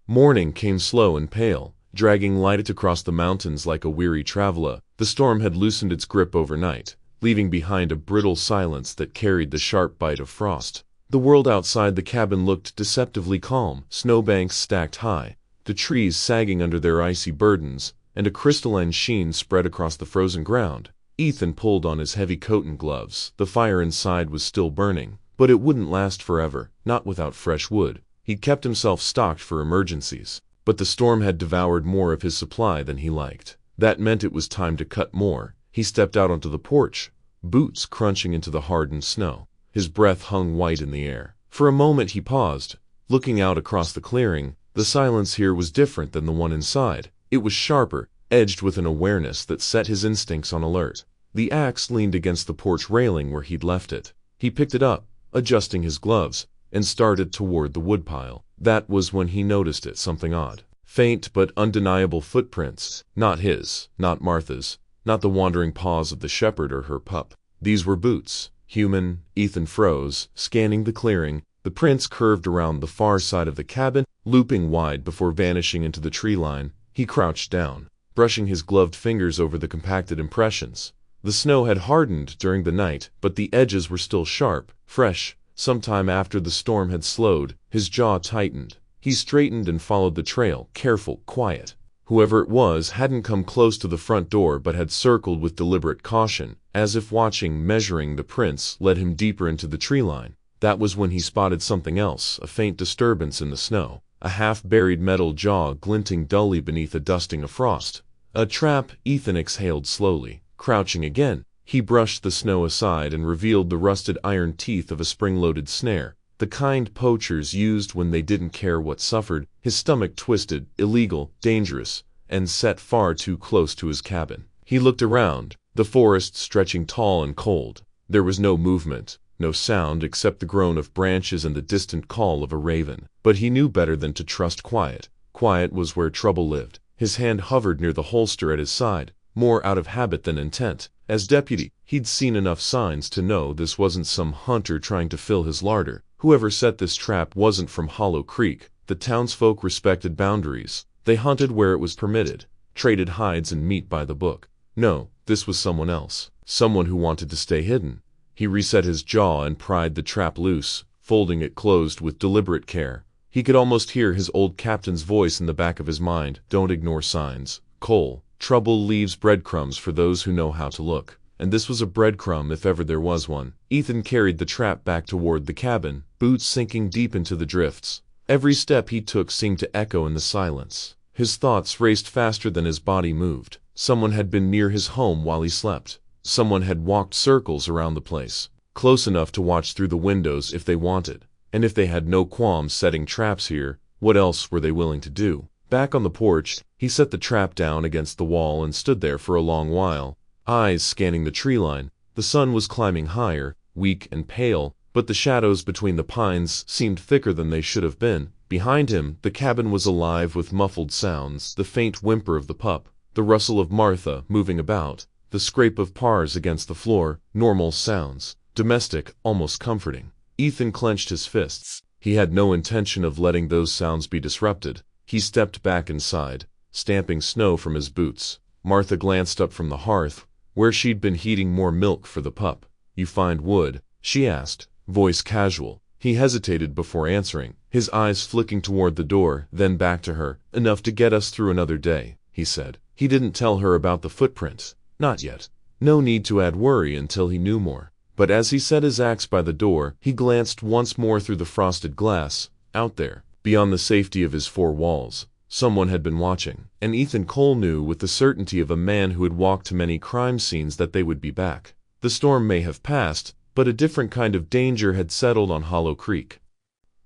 Morning came slow and pale, dragging light across the mountains like a weary traveler. The storm had loosened its grip overnight, leaving behind a brittle silence that carried the sharp bite of frost. The world outside the cabin looked deceptively calm, snowbanks stacked high, the trees sagging under their icy burdens, and a crystalline sheen spread across the frozen ground. Ethan pulled on his heavy coat and gloves. The fire inside was still burning, but it wouldn't last forever, not without fresh wood. He'd kept himself stocked for emergencies, but the storm had devoured more of his supply than he liked. That meant it was time to cut more. He stepped out onto the porch, boots crunching into the hardened snow. His breath hung white in the air. For a moment he paused, looking out across the clearing. The silence here was different than the one inside. It was sharper, edged with an awareness that set his instincts on alert. The axe leaned against the porch railing where he'd left it. He picked it up, adjusting his gloves, and started toward the woodpile. That was when he noticed it, something odd. Faint but undeniable footprints. Not his, not Martha's, not the wandering paws of the shepherd or her pup. These were boots. Human. Ethan froze, scanning the clearing. The prints curved around the far side of the cabin, looping wide before vanishing into the tree line. He crouched down, brushing his gloved fingers over the compacted impressions. The snow had hardened during the night, but the edges were still sharp, fresh. Sometime after the storm had slowed, his jaw tightened. He straightened and followed the trail, careful, quiet. Whoever it was hadn't come close to the front door but had circled with deliberate caution, as if watching, measuring. The prints led him deeper into the tree line. That was when he spotted something else, a faint disturbance in the snow. A half-buried metal jaw glinting dully beneath a dusting of frost. A trap. Ethan exhaled slowly. Crouching again, he brushed the snow aside and revealed the rusted iron teeth of a spring-loaded snare, the kind poachers used when they didn't care what suffered. His stomach twisted, illegal, dangerous, and set far too close to his cabin. He looked around, the forest stretching tall and cold. There was no movement, no sound except the groan of branches and the distant call of a raven. But he knew better than to trust quiet. Quiet was where trouble lived. His hand hovered near the holster at his side, more out of habit than intent. As deputy, he'd seen enough signs to know this wasn't some hunter trying to fill his larder. Whoever set this trap wasn't from Hollow Creek. The townsfolk respected boundaries. They hunted where it was permitted, traded hides and meat by the book. No, this was someone else. Someone who wanted to stay hidden. He reset his jaw and pried the trap loose, folding it closed with deliberate care. He could almost hear his old captain's voice in the back of his mind. Don't ignore signs, Cole. Trouble leaves breadcrumbs for those who know how to look. And this was a breadcrumb if ever there was one. Ethan carried the trap back toward the cabin, boots sinking deep into the drifts. Every step he took seemed to echo in the silence. His thoughts raced faster than his body moved. Someone had been near his home while he slept. Someone had walked circles around the place, close enough to watch through the windows if they wanted. And if they had no qualms setting traps here, what else were they willing to do? Back on the porch, he set the trap down against the wall and stood there for a long while, eyes scanning the tree line. The sun was climbing higher, weak and pale, but the shadows between the pines seemed thicker than they should have been. Behind him, the cabin was alive with muffled sounds, the faint whimper of the pup, the rustle of Martha moving about, the scrape of paws against the floor. Normal sounds, domestic, almost comforting. Ethan clenched his fists. He had no intention of letting those sounds be disrupted. He stepped back inside, stamping snow from his boots. Martha glanced up from the hearth, where she'd been heating more milk for the pup. "You find wood?" she asked, voice casual. He hesitated before answering, his eyes flicking toward the door, then back to her. "Enough to get us through another day," he said. He didn't tell her about the footprints. Not yet. No need to add worry until he knew more. But as he set his axe by the door, he glanced once more through the frosted glass. Out there, beyond the safety of his four walls, someone had been watching, and Ethan Cole knew with the certainty of a man who had walked to many crime scenes that they would be back. The storm may have passed, but a different kind of danger had settled on Hollow Creek.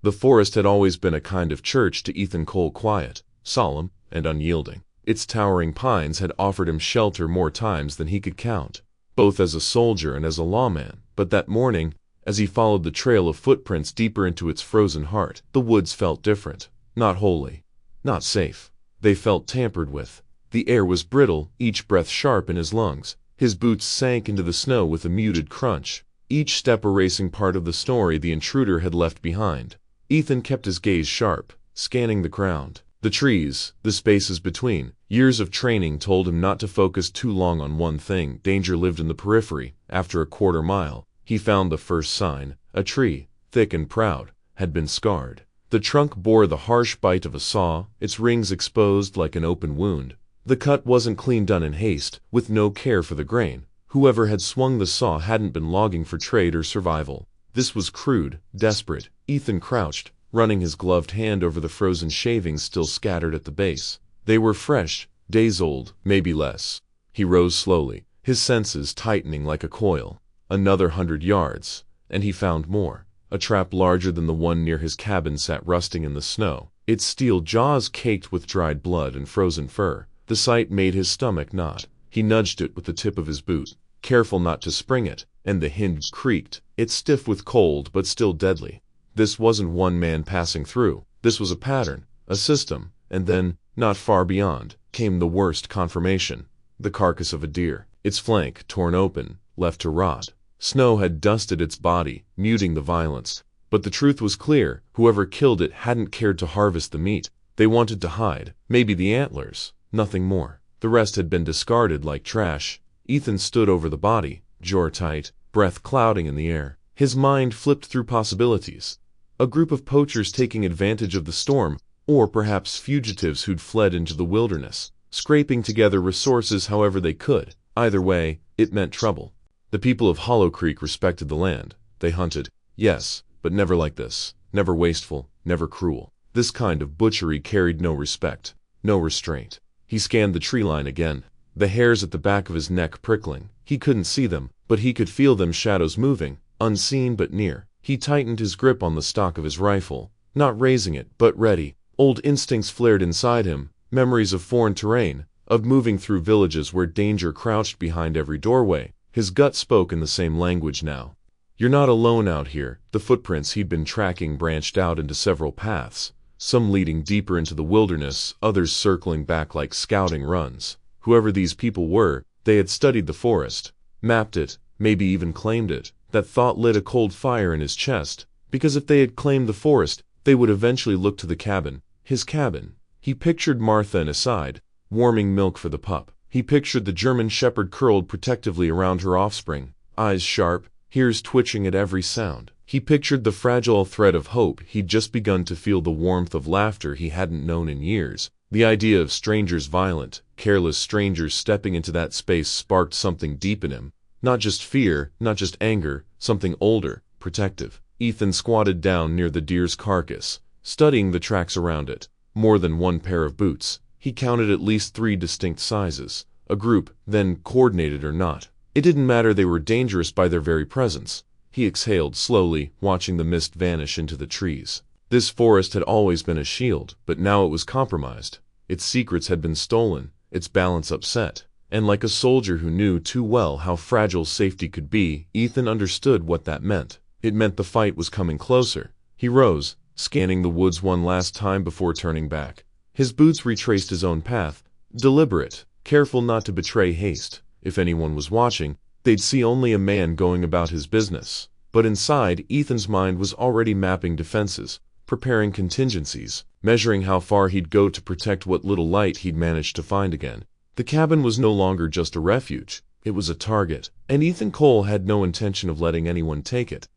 The forest had always been a kind of church to Ethan Cole, quiet, solemn, and unyielding. Its towering pines had offered him shelter more times than he could count, both as a soldier and as a lawman. But that morning, as he followed the trail of footprints deeper into its frozen heart, the woods felt different. Not holy, not safe. They felt tampered with. The air was brittle, each breath sharp in his lungs. His boots sank into the snow with a muted crunch, each step erasing part of the story the intruder had left behind. Ethan kept his gaze sharp, scanning the ground, the trees, the spaces between. Years of training told him not to focus too long on one thing. Danger lived in the periphery. After a quarter mile, he found the first sign. A tree, thick and proud, had been scarred. The trunk bore the harsh bite of a saw, its rings exposed like an open wound. The cut wasn't clean, done in haste, with no care for the grain. Whoever had swung the saw hadn't been logging for trade or survival. This was crude, desperate. Ethan crouched, running his gloved hand over the frozen shavings still scattered at the base. They were fresh, Days old, maybe less. He rose slowly, his senses tightening like a coil. Another 100 yards, and he found more. A trap larger than the one near his cabin sat rusting in the snow, its steel jaws caked with dried blood and frozen fur. The sight made his stomach knot. He nudged it with the tip of his boot, careful not to spring it, and the hinge creaked. It's stiff with cold, but still deadly. This wasn't one man passing through. This was a pattern, a system, and then, not far beyond, came the worst confirmation. The carcass of a deer, its flank torn open, left to rot. Snow had dusted its body, muting the violence. But the truth was clear. Whoever killed it hadn't cared to harvest the meat. They wanted to hide, maybe the antlers, nothing more. The rest had been discarded like trash. Ethan stood over the body, jaw tight, breath clouding in the air. His mind flipped through possibilities. A group of poachers taking advantage of the storm, or perhaps fugitives who'd fled into the wilderness, scraping together resources however they could. Either way, it meant trouble. The people of Hollow Creek respected the land. They hunted, yes, but never like this. Never wasteful, never cruel. This kind of butchery carried no respect, no restraint. He scanned the tree line again, the hairs at the back of his neck prickling. He couldn't see them, but he could feel them, shadows moving, unseen but near. He tightened his grip on the stock of his rifle, not raising it, but ready. Old instincts flared inside him, memories of foreign terrain, of moving through villages where danger crouched behind every doorway. His gut spoke in the same language now. You're not alone out here. The footprints he'd been tracking branched out into several paths, some leading deeper into the wilderness, others circling back like scouting runs. Whoever these people were, they had studied the forest, mapped it, maybe even claimed it. That thought lit a cold fire in his chest, because if they had claimed the forest, they would eventually look to the cabin, his cabin. He pictured Martha and aside, warming milk for the pup. He pictured the German shepherd curled protectively around her offspring, eyes sharp, ears twitching at every sound. He pictured the fragile thread of hope. He'd just begun to feel the warmth of laughter he hadn't known in years. The idea of strangers, violent, careless strangers stepping into that space sparked something deep in him. Not just fear, not just anger, something older, protective. Ethan squatted down near the deer's carcass, studying the tracks around it. More than one pair of boots. He counted at least 3 distinct sizes. A group, then coordinated or not. It didn't matter, they were dangerous by their very presence. He exhaled slowly, watching the mist vanish into the trees. This forest had always been a shield, but now it was compromised. Its secrets had been stolen, its balance upset. And like a soldier who knew too well how fragile safety could be, Ethan understood what that meant. It meant the fight was coming closer. He rose, scanning the woods one last time before turning back. His boots retraced his own path, deliberate, careful not to betray haste. If anyone was watching, they'd see only a man going about his business. But inside, Ethan's mind was already mapping defenses, preparing contingencies, measuring how far he'd go to protect what little light he'd managed to find again. The cabin was no longer just a refuge. It was a target, and Ethan Cole had no intention of letting anyone take it.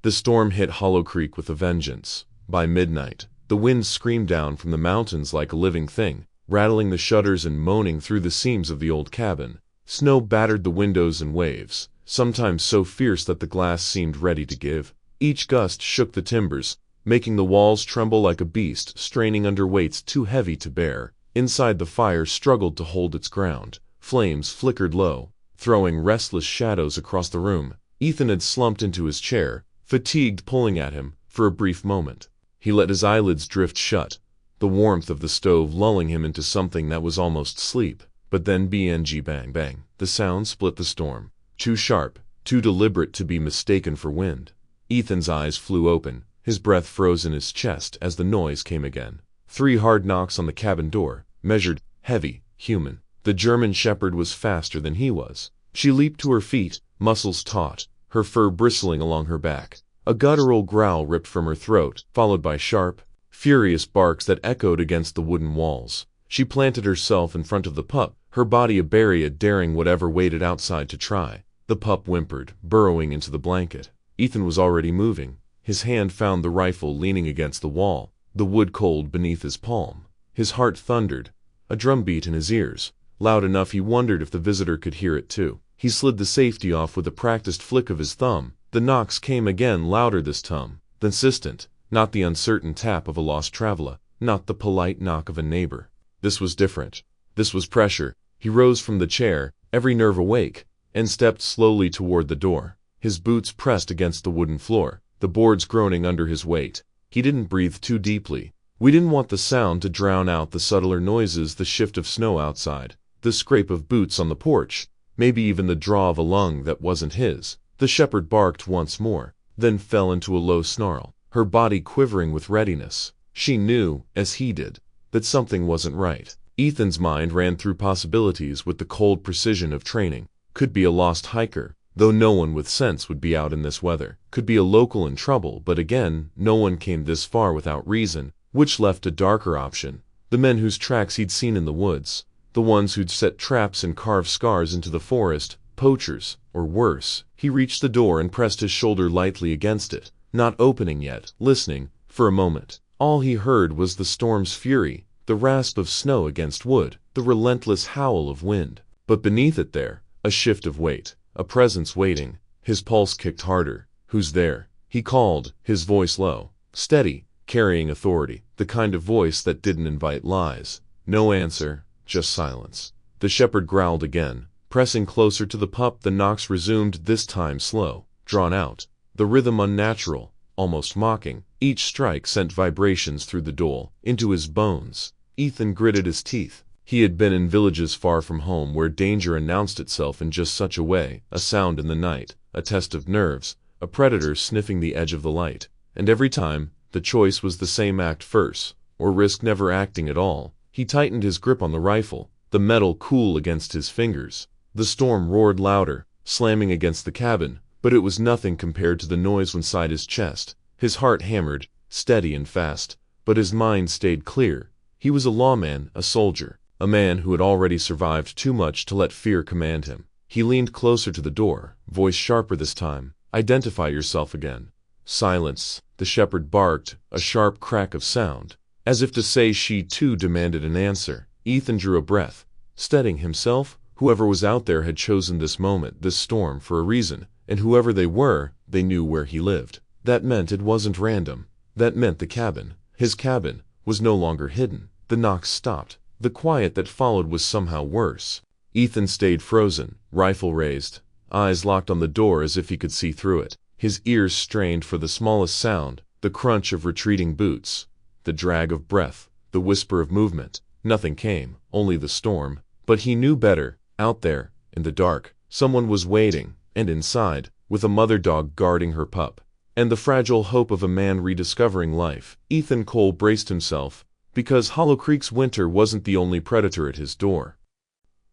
The storm hit Hollow Creek with a vengeance. By midnight, the wind screamed down from the mountains like a living thing, rattling the shutters and moaning through the seams of the old cabin. Snow battered the windows in waves, sometimes so fierce that the glass seemed ready to give. Each gust shook the timbers, making the walls tremble like a beast straining under weights too heavy to bear. Inside, the fire struggled to hold its ground. Flames flickered low, throwing restless shadows across the room. Ethan had slumped into his chair, fatigue pulling at him. For a brief moment, he let his eyelids drift shut, the warmth of the stove lulling him into something that was almost sleep. But then bang bang. The sound split the storm. Too sharp, too deliberate to be mistaken for wind. Ethan's eyes flew open, his breath froze in his chest as the noise came again. 3 hard knocks on the cabin door, measured, heavy, human. The German shepherd was faster than he was. She leaped to her feet, muscles taut, her fur bristling along her back. A guttural growl ripped from her throat, followed by sharp, furious barks that echoed against the wooden walls. She planted herself in front of the pup, her body a barrier daring whatever waited outside to try. The pup whimpered, burrowing into the blanket. Ethan was already moving. His hand found the rifle leaning against the wall, the wood cold beneath his palm. His heart thundered, a drumbeat in his ears, loud enough he wondered if the visitor could hear it too. He slid the safety off with a practiced flick of his thumb. The knocks came again, louder this time, the insistent, not the uncertain tap of a lost traveler, not the polite knock of a neighbor. This was different. This was pressure. He rose from the chair, every nerve awake, and stepped slowly toward the door. His boots pressed against the wooden floor, the boards groaning under his weight. He didn't breathe too deeply. We didn't want the sound to drown out the subtler noises, the shift of snow outside, the scrape of boots on the porch, maybe even the draw of a lung that wasn't his. The shepherd barked once more, then fell into a low snarl, her body quivering with readiness. She knew, as he did, that something wasn't right. Ethan's mind ran through possibilities with the cold precision of training. Could be a lost hiker, though no one with sense would be out in this weather. Could be a local in trouble, but again, no one came this far without reason, which left a darker option. The men whose tracks he'd seen in the woods, the ones who'd set traps and carved scars into the forest, poachers, or worse. He reached the door and pressed his shoulder lightly against it, not opening yet, listening. For a moment, all he heard was the storm's fury, the rasp of snow against wood, the relentless howl of wind. But beneath it there, a shift of weight, a presence waiting. His pulse kicked harder. "Who's there?" he called, his voice low, steady, carrying authority, the kind of voice that didn't invite lies. No answer, just silence. The shepherd growled again, pressing closer to the pup. The knocks resumed, this time slow, drawn out, the rhythm unnatural, almost mocking. Each strike sent vibrations through the dull, into his bones. Ethan gritted his teeth. He had been in villages far from home where danger announced itself in just such a way, a sound in the night, a test of nerves, a predator sniffing the edge of the light. And every time, the choice was the same: act first, or risk never acting at all. He tightened his grip on the rifle, the metal cool against his fingers. The storm roared louder, slamming against the cabin, but it was nothing compared to the noise inside his chest. His heart hammered, steady and fast, but his mind stayed clear. He was a lawman, a soldier, a man who had already survived too much to let fear command him. He leaned closer to the door, voice sharper this time. "Identify yourself again." Silence. The shepherd barked, a sharp crack of sound, as if to say she too demanded an answer. Ethan drew a breath, steadying himself. Whoever was out there had chosen this moment, this storm, for a reason, and whoever they were, they knew where he lived. That meant it wasn't random. That meant the cabin, his cabin, was no longer hidden. The knocks stopped. The quiet that followed was somehow worse. Ethan stayed frozen, rifle raised, eyes locked on the door as if he could see through it. His ears strained for the smallest sound, the crunch of retreating boots, the drag of breath, the whisper of movement. Nothing came, only the storm. But he knew better. Out there, in the dark, someone was waiting, and inside, with a mother dog guarding her pup, and the fragile hope of a man rediscovering life. Ethan Cole braced himself, because Hollow Creek's winter wasn't the only predator at his door.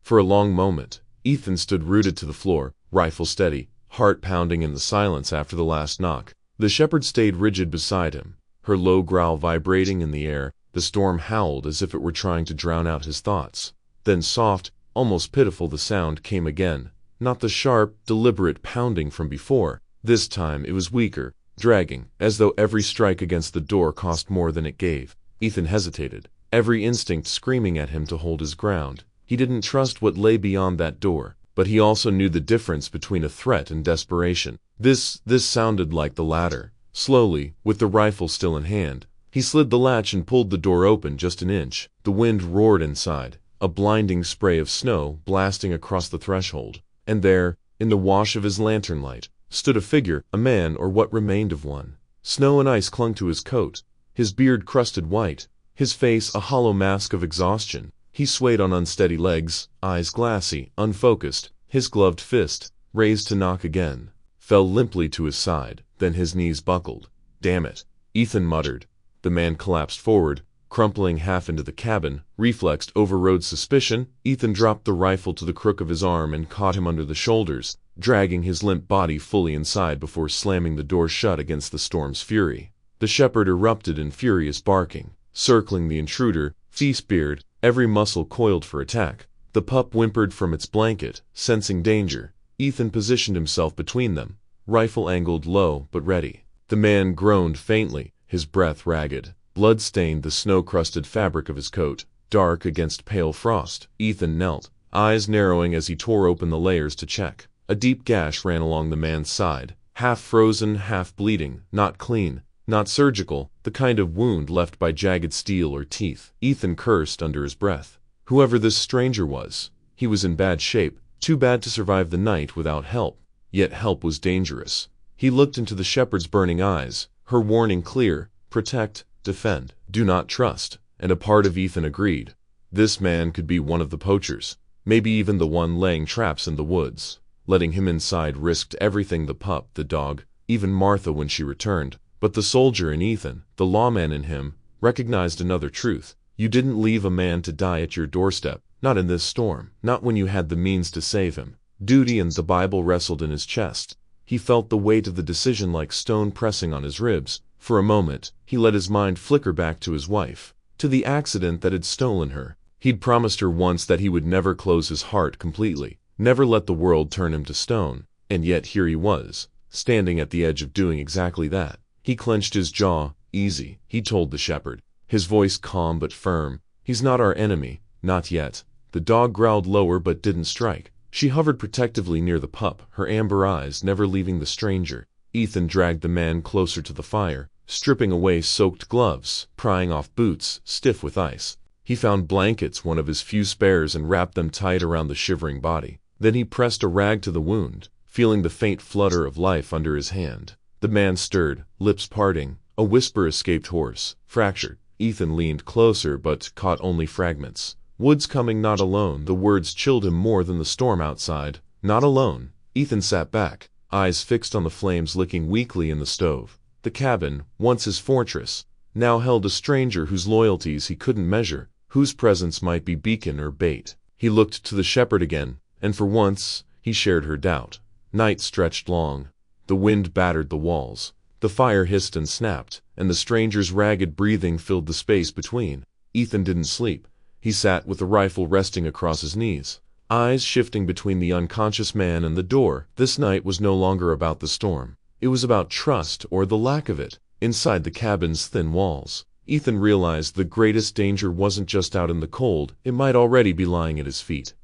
For a long moment, Ethan stood rooted to the floor, rifle steady, heart pounding in the silence after the last knock. The shepherd stayed rigid beside him, her low growl vibrating in the air. The storm howled as if it were trying to drown out his thoughts. Then soft, almost pitiful, the sound came again. Not the sharp, deliberate pounding from before. This time it was weaker, dragging, as though every strike against the door cost more than it gave. Ethan hesitated, every instinct screaming at him to hold his ground. He didn't trust what lay beyond that door, but he also knew the difference between a threat and desperation. This sounded like the latter. Slowly, with the rifle still in hand, he slid the latch and pulled the door open just an inch. The wind roared inside, a blinding spray of snow blasting across the threshold. And there, in the wash of his lantern light, stood a figure, a man or what remained of one. Snow and ice clung to his coat, his beard crusted white, his face a hollow mask of exhaustion. He swayed on unsteady legs, eyes glassy, unfocused. His gloved fist, raised to knock again, fell limply to his side. Then his knees buckled. "Damn it," Ethan muttered. The man collapsed forward, crumpling half into the cabin. Reflex overrode suspicion. Ethan dropped the rifle to the crook of his arm and caught him under the shoulders, dragging his limp body fully inside before slamming the door shut against the storm's fury. The shepherd erupted in furious barking, circling the intruder, feast-beard, every muscle coiled for attack. The pup whimpered from its blanket, sensing danger. Ethan positioned himself between them, rifle angled low but ready. The man groaned faintly, his breath ragged. Blood stained the snow-crusted fabric of his coat, dark against pale frost. Ethan knelt, eyes narrowing as he tore open the layers to check. A deep gash ran along the man's side, half frozen, half bleeding, not clean, not surgical, the kind of wound left by jagged steel or teeth. Ethan cursed under his breath. Whoever this stranger was, he was in bad shape, too bad to survive the night without help. Yet help was dangerous. He looked into the shepherd's burning eyes, her warning clear: protect, defend, do not trust. And a part of Ethan agreed. This man could be one of the poachers, maybe even the one laying traps in the woods. Letting him inside risked everything: the pup, the dog, even Martha when she returned. But the soldier in Ethan, the lawman in him, recognized another truth. You didn't leave a man to die at your doorstep, not in this storm, not when you had the means to save him. Duty and the Bible wrestled in his chest. He felt the weight of the decision like stone pressing on his ribs. For a moment, he let his mind flicker back to his wife, to the accident that had stolen her. He'd promised her once that he would never close his heart completely, never let the world turn him to stone, and yet here he was, standing at the edge of doing exactly that. He clenched his jaw. Easy, he told the shepherd, his voice calm but firm. He's not our enemy, not yet. The dog growled lower but didn't strike. She hovered protectively near the pup, her amber eyes never leaving the stranger. Ethan dragged the man closer to the fire, stripping away soaked gloves, prying off boots, stiff with ice. He found blankets, one of his few spares, and wrapped them tight around the shivering body. Then he pressed a rag to the wound, feeling the faint flutter of life under his hand. The man stirred, lips parting. A whisper escaped hoarse, fractured. Ethan leaned closer but caught only fragments. Wood's coming, not alone. The words chilled him more than the storm outside. Not alone. Ethan sat back, eyes fixed on the flames licking weakly in the stove. The cabin, once his fortress, now held a stranger whose loyalties he couldn't measure, whose presence might be beacon or bait. He looked to the shepherd again, and for once, he shared her doubt. Night stretched long. The wind battered the walls. The fire hissed and snapped, and the stranger's ragged breathing filled the space between. Ethan didn't sleep. He sat with the rifle resting across his knees, eyes shifting between the unconscious man and the door. This night was no longer about the storm. It was about trust, or the lack of it, inside the cabin's thin walls. Ethan realized the greatest danger wasn't just out in the cold, it might already be lying at his feet.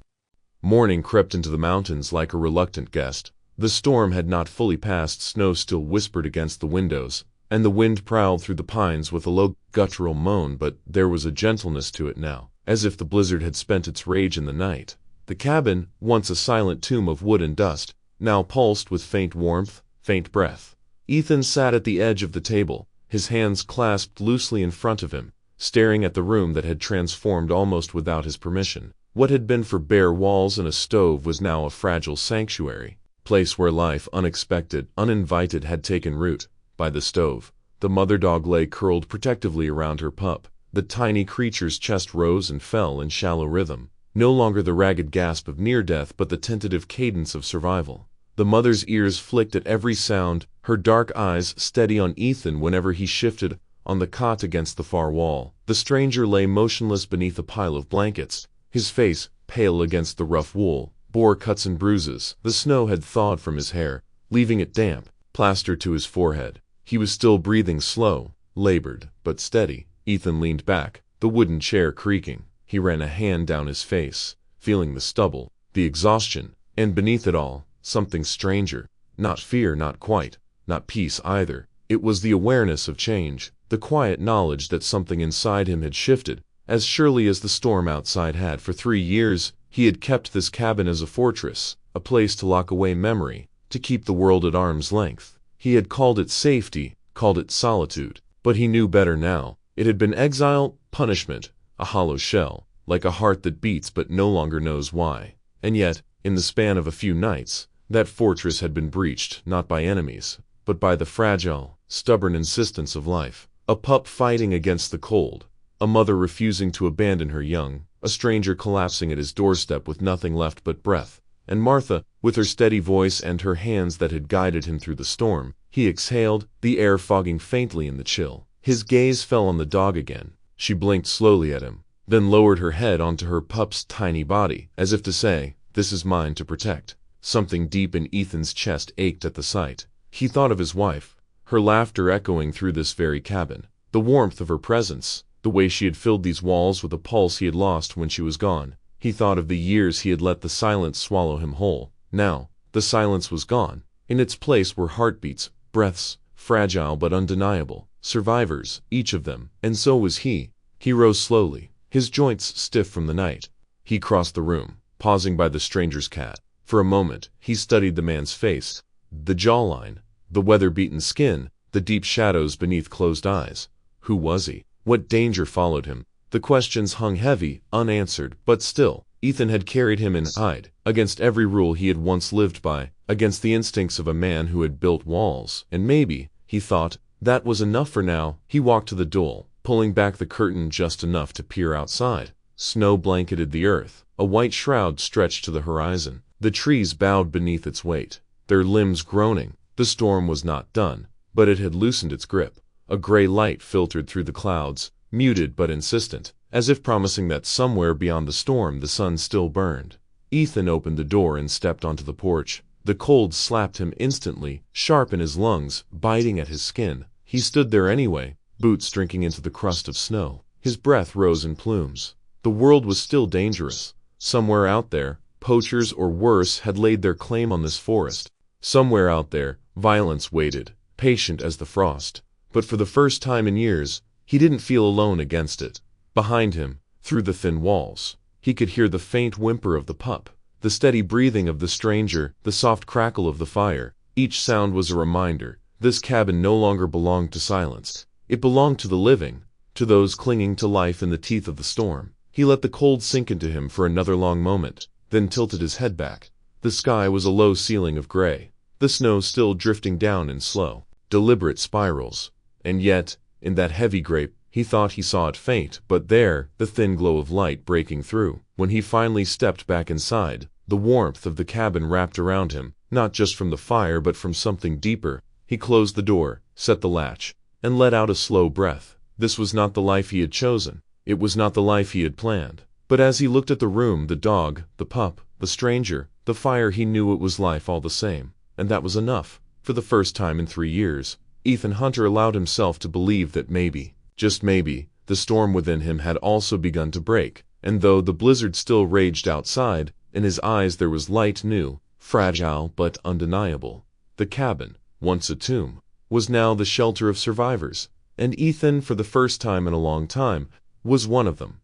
Morning crept into the mountains like a reluctant guest. The storm had not fully passed. Snow still whispered against the windows, and the wind prowled through the pines with a low, guttural moan, but there was a gentleness to it now, as if the blizzard had spent its rage in the night. The cabin, once a silent tomb of wood and dust, now pulsed with faint warmth, faint breath. Ethan sat at the edge of the table, his hands clasped loosely in front of him, staring at the room that had transformed almost without his permission. What had been for bare walls and a stove was now a fragile sanctuary. Place where life, unexpected, uninvited, had taken root. By the stove, the mother dog lay curled protectively around her pup. The tiny creature's chest rose and fell in shallow rhythm, no longer the ragged gasp of near death but the tentative cadence of survival. The mother's ears flicked at every sound, her dark eyes steady on Ethan whenever he shifted on the cot against the far wall. The stranger lay motionless beneath a pile of blankets, his face pale against the rough wool. Bore cuts and bruises. The snow had thawed from his hair, leaving it damp, plastered to his forehead. He was still breathing, slow, labored, but steady. Ethan leaned back, the wooden chair creaking. He ran a hand down his face, feeling the stubble, the exhaustion, and beneath it all, something stranger. Not fear, not quite, not peace either. It was the awareness of change, the quiet knowledge that something inside him had shifted, as surely as the storm outside had. For 3 years, he had kept this cabin as a fortress, a place to lock away memory, to keep the world at arm's length. He had called it safety, called it solitude, but he knew better now. It had been exile, punishment, a hollow shell, like a heart that beats but no longer knows why. And yet, in the span of a few nights, that fortress had been breached, not by enemies, but by the fragile, stubborn insistence of life. A pup fighting against the cold, a mother refusing to abandon her young, a stranger collapsing at his doorstep with nothing left but breath, and Martha, with her steady voice and her hands that had guided him through the storm. He exhaled, the air fogging faintly in the chill. His gaze fell on the dog again. She blinked slowly at him, then lowered her head onto her pup's tiny body, as if to say, "This is mine to protect." Something deep in Ethan's chest ached at the sight. He thought of his wife, her laughter echoing through this very cabin, the warmth of her presence, the way she had filled these walls with a pulse he had lost when she was gone. He thought of the years he had let the silence swallow him whole. Now, the silence was gone. In its place were heartbeats, breaths, fragile but undeniable, survivors, each of them, and so was he. He rose slowly, his joints stiff from the night, He crossed the room, pausing by the stranger's cat. For a moment, he studied the man's face, the jawline, the weather-beaten skin, the deep shadows beneath closed eyes. Who was he? What danger followed him? The questions hung heavy, unanswered, but still, Ethan had carried him in hide, against every rule he had once lived by, against the instincts of a man who had built walls, and maybe, he thought, that was enough for now. He walked to the door, pulling back the curtain just enough to peer outside. Snow blanketed the earth, a white shroud stretched to the horizon. The trees bowed beneath its weight, their limbs groaning. The storm was not done, but it had loosened its grip. A gray light filtered through the clouds, muted but insistent, as if promising that somewhere beyond the storm the sun still burned. Ethan opened the door and stepped onto the porch. The cold slapped him instantly, sharp in his lungs, biting at his skin. He stood there anyway, boots drinking into the crust of snow. His breath rose in plumes. The world was still dangerous. Somewhere out there, poachers or worse had laid their claim on this forest. Somewhere out there, violence waited, patient as the frost. But for the first time in years, he didn't feel alone against it. Behind him, through the thin walls, he could hear the faint whimper of the pup, the steady breathing of the stranger, the soft crackle of the fire. Each sound was a reminder. This cabin no longer belonged to silence. It belonged to the living, to those clinging to life in the teeth of the storm. He let the cold sink into him for another long moment, then tilted his head back. The sky was a low ceiling of gray, the snow still drifting down in slow, deliberate spirals. And yet, in that heavy gray, he thought he saw it faint, but there, the thin glow of light breaking through. When he finally stepped back inside, the warmth of the cabin wrapped around him, not just from the fire but from something deeper. He closed the door, set the latch, and let out a slow breath. This was not the life he had chosen. It was not the life he had planned. But as he looked at the room, the dog, the pup, the stranger, the fire, he knew it was life all the same. And that was enough. For the first time in 3 years, Ethan Hunter allowed himself to believe that maybe, just maybe, the storm within him had also begun to break. And though the blizzard still raged outside, in his eyes there was light new, fragile but undeniable. The cabin, once a tomb, was now the shelter of survivors. And Ethan, for the first time in a long time, was one of them.